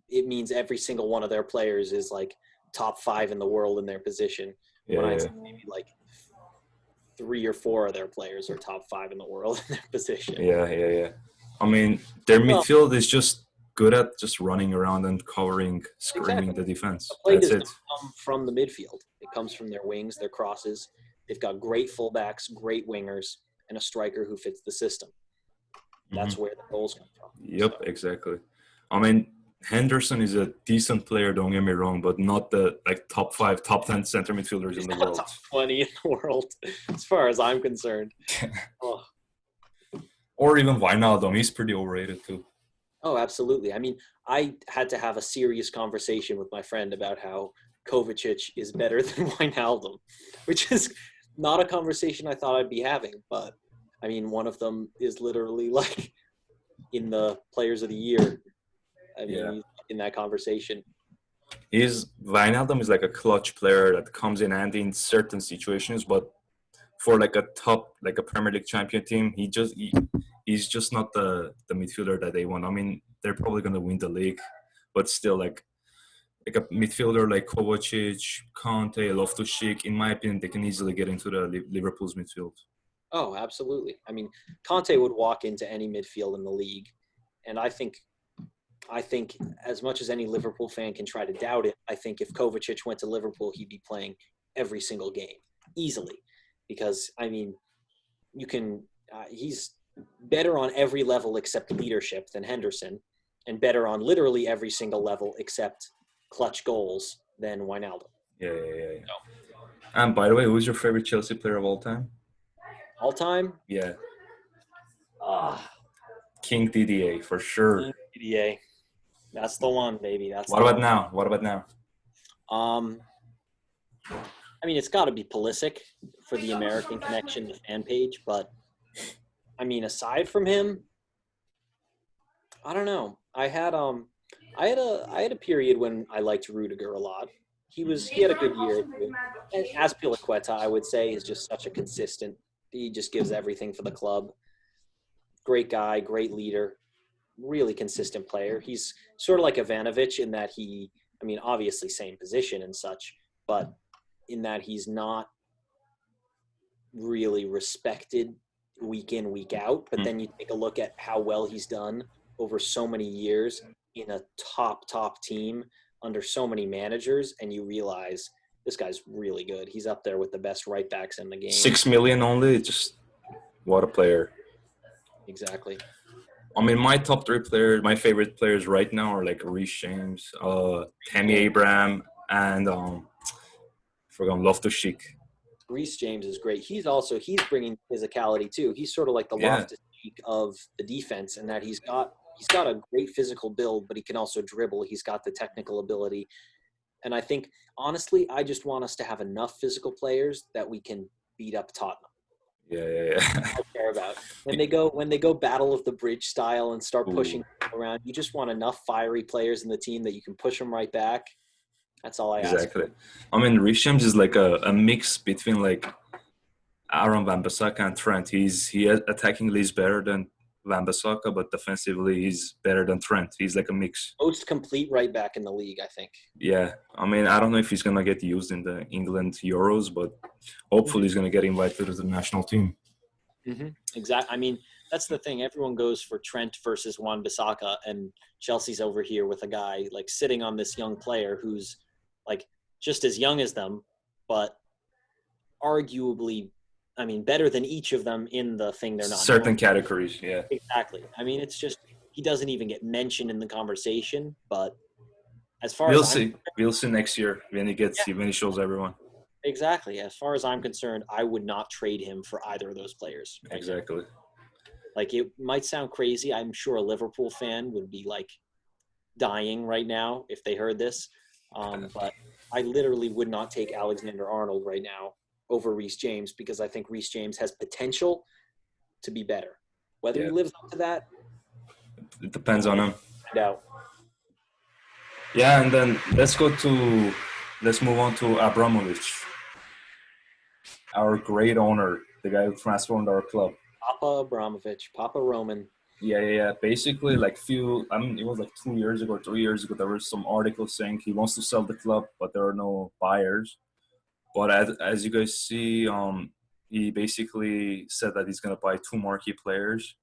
it means every single one of their players is like top 5 in the world in their position. Yeah, When I'd yeah. say maybe like 3 or 4 of their players are top 5 in the world in their position. Yeah. I mean, their Well, midfield is just good at just running around and covering, screaming exactly. the defense. The play That's does it. not come from the midfield. It comes from their wings, their crosses. They've got great fullbacks, great wingers, and a striker who fits the system. That's where the goals come from. Yep, So, exactly. I mean, Henderson is a decent player, don't get me wrong, but not the top 5, top 10 center midfielders he's in the not world. top 20 in the world, as far as I'm concerned. Oh. Or even Wijnaldum, he's pretty overrated too. Oh, absolutely. I mean, I had to have a serious conversation with my friend about how Kovacic is better than Wijnaldum, which is not a conversation I thought I'd be having. But, I mean, one of them is literally like in the Players of the Year. I mean, Yeah. he's in that conversation. Wijnaldum is like a clutch player that comes in handy in certain situations, but for like a Premier League champion team, he's just not the midfielder that they want. I mean, they're probably gonna win the league, but still like a midfielder like Kovacic, Conte, Loftus-Cheek, in my opinion, they can easily get into the Liverpool's midfield. Oh, absolutely. I mean, Conte would walk into any midfield in the league, and I think as much as any Liverpool fan can try to doubt it, I think if Kovacic went to Liverpool, he'd be playing every single game easily, because I mean, he's better on every level except leadership than Henderson, and better on literally every single level except clutch goals than Wijnaldum. Yeah. And by the way, who's your favorite Chelsea player of all time? All time, Yeah, ah, King DDA for sure. PDA. That's the one, baby. That's What the about one. now? What about now? I mean, it's got to be Pulisic for the American connection, the fan page. But I mean, aside from him, I don't know. I had a period when I liked Rudiger a lot. he had a good year. And Azpilicueta, I would say, is just such a consistent. He just gives everything for the club. Great guy, great leader, really consistent player. He's sort of like Ivanovic in that obviously same position and such, but in that he's not really respected week in, week out. But then you take a look at how well he's done over so many years in a top team under so many managers, and you realize this guy's really good. He's up there with the best right backs in the game. 6 million only, just what a player. Exactly. I mean, my top 3 players, my favorite players right now are like Reece James, Tammy Abraham, and Loftus-Cheek. Reece James is great. He's bringing physicality too. He's sort of like the Loftus-Cheek of the defense in that he's got a great physical build, but he can also dribble. He's got the technical ability. And I think, honestly, I just want us to have enough physical players that we can beat up Tottenham. Yeah. I care about when they go battle of the bridge style and start pushing around. You just want enough fiery players in the team that you can push them right back. That's all I ask. Exactly. I mean, Reece James is like a mix between like Aaron Wan-Bissaka and Trent. He attackingly is better than Wan-Bissaka, but defensively he's better than Trent. He's like a mix. Most complete right back in the league, I think. Yeah. I mean, I don't know if he's gonna get used in the England Euros, but hopefully he's gonna get invited to the national team. Mm-hmm. Exactly. I mean, that's the thing. Everyone goes for Trent versus Wan-Bissaka, and Chelsea's over here with a guy like sitting on this young player who's like just as young as them, but arguably, better than each of them in the thing they're not. Certain categories, yeah. Exactly. I mean, it's just he doesn't even get mentioned in the conversation. But as far we'll as we'll see next year when he shows everyone. Exactly. As far as I'm concerned, I would not trade him for either of those players. Right exactly. Now. Like, it might sound crazy. I'm sure a Liverpool fan would be like dying right now if they heard this. But I literally would not take Alexander-Arnold right now over Reece James because I think Reece James has potential to be better. Whether he lives up to that, it depends on him. No. Yeah, and then let's move on to Abramovich, our great owner, the guy who transformed our club. Papa Abramovich, Papa Roman. Yeah. Basically, it was like 2 years ago, 3 years ago, there were some articles saying he wants to sell the club, but there are no buyers. But as you guys see, he basically said that he's going to buy 2 marquee players,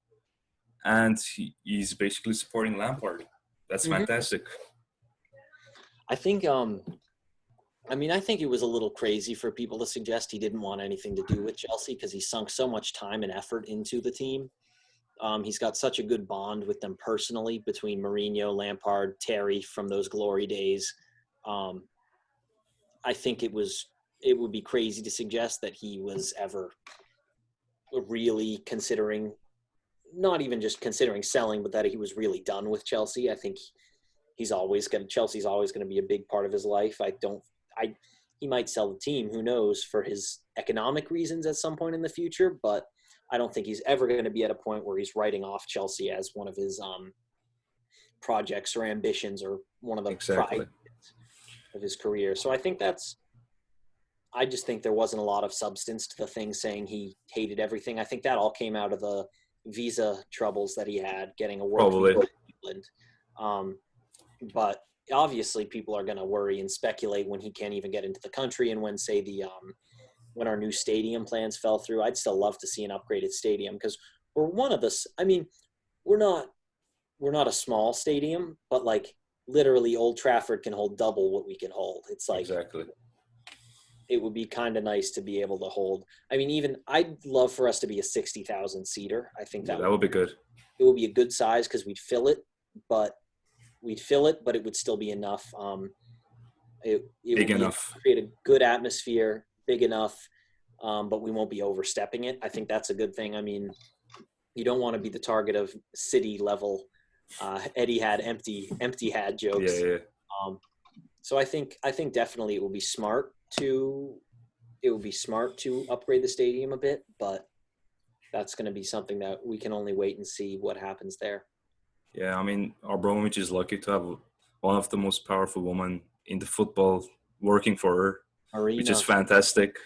and he's basically supporting Lampard. That's fantastic. I think, I think it was a little crazy for people to suggest he didn't want anything to do with Chelsea because he sunk so much time and effort into the team. He's got such a good bond with them personally between Mourinho, Lampard, Terry from those glory days. I think it would be crazy to suggest that he was ever really considering, not even just considering selling, but that he was really done with Chelsea. I think Chelsea's always going to be a big part of his life. He might sell the team, who knows, for his economic reasons at some point in the future, but I don't think he's ever going to be at a point where he's writing off Chelsea as one of his projects or ambitions or one of the pride of his career. So I just think there wasn't a lot of substance to the thing saying he hated everything. I think that all came out of the visa troubles that he had getting a work visa in England. But obviously people are going to worry and speculate when he can't even get into the country and when, say, when our new stadium plans fell through. I'd still love to see an upgraded stadium because we're not a small stadium, but like literally Old Trafford can hold double what we can hold. It's like exactly. It would be kind of nice to be able to hold. Even I'd love for us to be a 60,000 seater. I think that would be good. It would be a good size because we'd fill it, but it would still be enough. Big enough. Create a good atmosphere, big enough, but we won't be overstepping it. I think that's a good thing. You don't want to be the target of city level Eddie had empty had jokes. Yeah. So I think definitely it would be smart to upgrade the stadium a bit, but that's going to be something that we can only wait and see what happens there. Yeah, Abramovich is lucky to have one of the most powerful women in the football working for her, which is Marina. fantastic.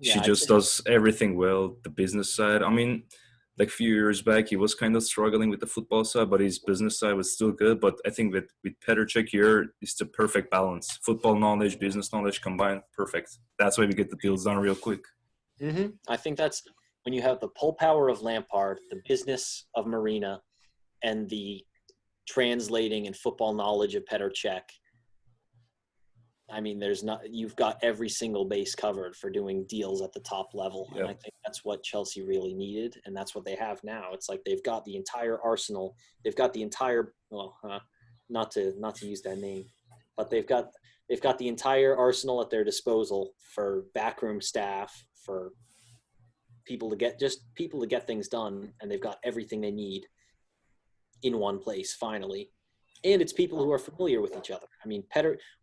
She Yeah, I just think. does everything well. The business side. I mean, like a few years back, he was kind of struggling with the football side, but his business side was still good. But I think with Petr Cech here, it's the perfect balance. Football knowledge, business knowledge combined, perfect. That's why we get the deals done real quick. I think that's when you have the pull power of Lampard, the business of Marina, and the translating and football knowledge of Petr Cech. I mean, you've got every single base covered for doing deals at the top level. And I Yep. think that's what Chelsea really needed. And that's what they have now. It's like they've got the entire arsenal. They've got the entire, not to use that name, but they've got the entire arsenal at their disposal for backroom staff, for people to get things done. And they've got everything they need in one place finally. And it's people who are familiar with each other. I mean,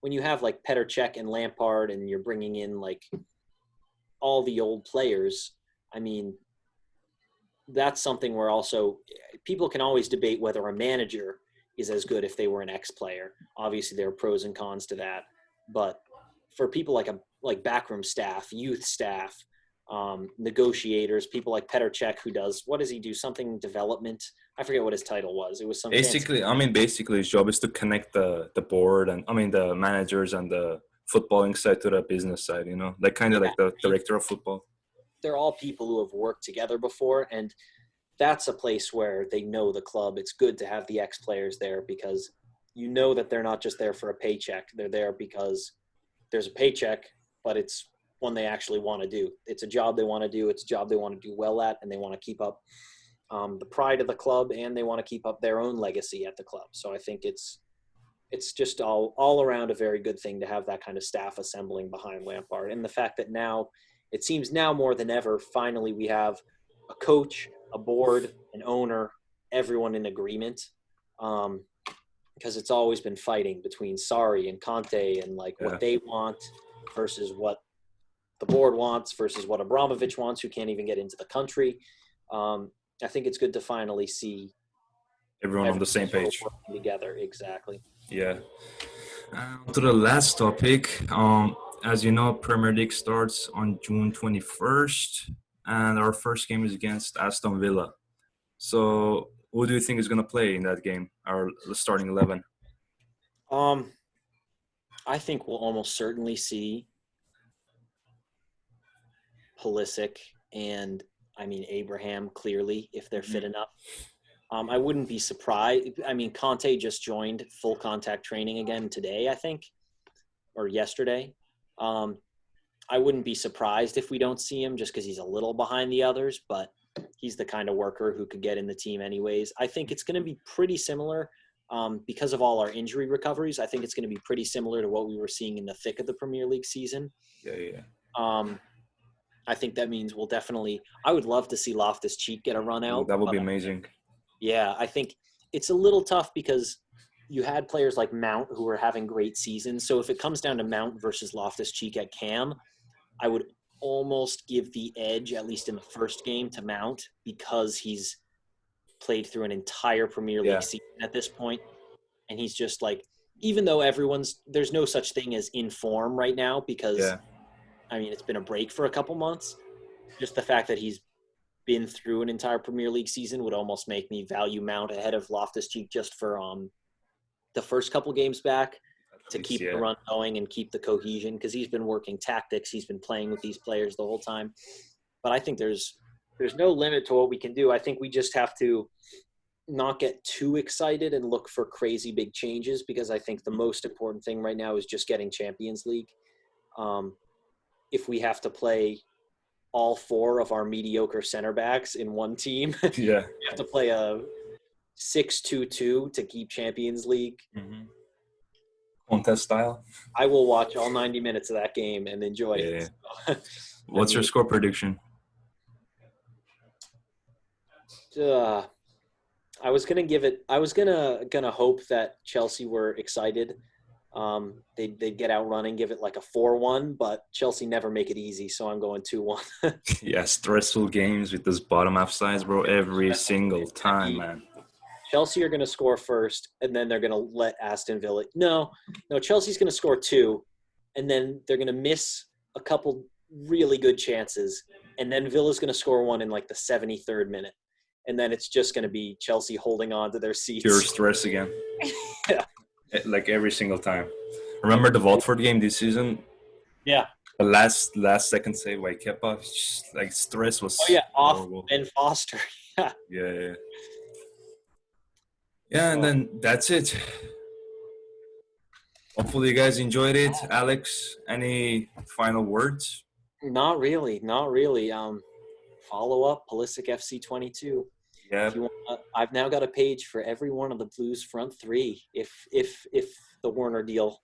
when you have like Petr Cech and Lampard and you're bringing in like all the old players, I mean, that's something where also people can always debate whether a manager is as good if they were an ex-player. Obviously, there are pros and cons to that. But for people like backroom staff, youth staff, negotiators, people like Petr Cech, who does, what does he do? Something development. I forget what his title was. It was some fancy. Basically, his job is to connect the board and the managers and the footballing side to the business side. Like kind of Yeah, like the director of football. they're all people who have worked together before, and that's a place where they know the club. It's good to have the ex-players there because you know that they're not just there for a paycheck. They're there because there's a paycheck, but it's one they actually want to do. It's a job they want to do. It's a job they want to do well at, and they want to keep up the pride of the club, and they want to keep up their own legacy at the club. So I think it's just all around a very good thing to have that kind of staff assembling behind Lampard. And the fact that now, it seems now more than ever, finally we have a coach, a board, an owner, everyone in agreement. Because it's always been fighting between Sarri and Conte and like what they want versus what the board wants versus what Abramovich wants, who can't even get into the country. I think it's good to finally see Everyone on the same sort of page. working together. Exactly. Yeah. To the last topic, as you know, Premier League starts on June 21st, and our first game is against Aston Villa. So, who do you think is going to play in that game? Our starting 11. I think we'll almost certainly see Pulisic and Abraham clearly if they're fit enough. I wouldn't be surprised. I mean, Conte just joined full contact training again today, I think, or yesterday. I wouldn't be surprised if we don't see him just because he's a little behind the others, but he's the kind of worker who could get in the team anyways. I think it's going to be pretty similar because of all our injury recoveries. I think it's going to be pretty similar to what we were seeing in the thick of the Premier League season. Yeah. I think that means I would love to see Loftus-Cheek get a run out. That would be amazing. Yeah, I think it's a little tough because you had players like Mount who were having great seasons. So if it comes down to Mount versus Loftus-Cheek at Cam, I would almost give the edge, at least in the first game, to Mount because he's played through an entire Premier League season at this point. And he's just like, even though there's no such thing as in form right now because, it's been a break for a couple months. Just the fact that he's been through an entire Premier League season would almost make me value Mount ahead of Loftus-Cheek just for the first couple games back to keep the run going and keep the cohesion because he's been working tactics. He's been playing with these players the whole time. But I think there's no limit to what we can do. I think we just have to not get too excited and look for crazy big changes because I think the most important thing right now is just getting Champions League. If we have to play all four of our mediocre center backs in one team, we have to play a 6-2-2 to keep Champions League. Contest style. I will watch all 90 minutes of that game and enjoy it. What's your score prediction? I was gonna hope that Chelsea were excited. They'd get out running, give it like a 4-1, but Chelsea never make it easy, so I'm going 2-1. Stressful games with those bottom half sides, bro, every single time, man. Chelsea are going to score first, and then they're going to let Aston Villa. No, Chelsea's going to score 2, and then they're going to miss a couple really good chances, and then Villa's going to score one in like the 73rd minute, and then it's just going to be Chelsea holding on to their seats. Pure stress again. Yeah. Like every single time. Remember the Watford game this season? Yeah. The last second save by Kepa, like stress was Off horrible. Ben Foster. Yeah. Yeah, and then that's it. Hopefully you guys enjoyed it. Alex, any final words? Not really. Follow up Pulisic FC 22. Yeah. If you want, I've now got a page for every one of the Blues front three. If the Werner deal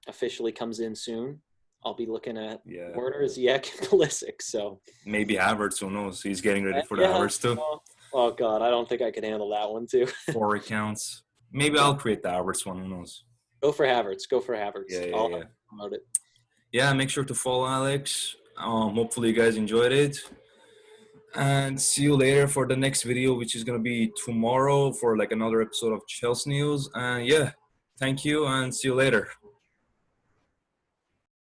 officially comes in soon, I'll be looking at Werner, Ziyech, and Pulisic. So maybe Havertz. Who knows? He's getting ready for the Havertz too. Oh God, I don't think I could handle that one too. 4 accounts. Maybe I'll create the Havertz one. Who knows? Go for Havertz. I'll promote it. Yeah, make sure to follow Alex. Hopefully you guys enjoyed it. And see you later for the next video, which is going to be tomorrow for like another episode of Chels News. And yeah, thank you and see you later.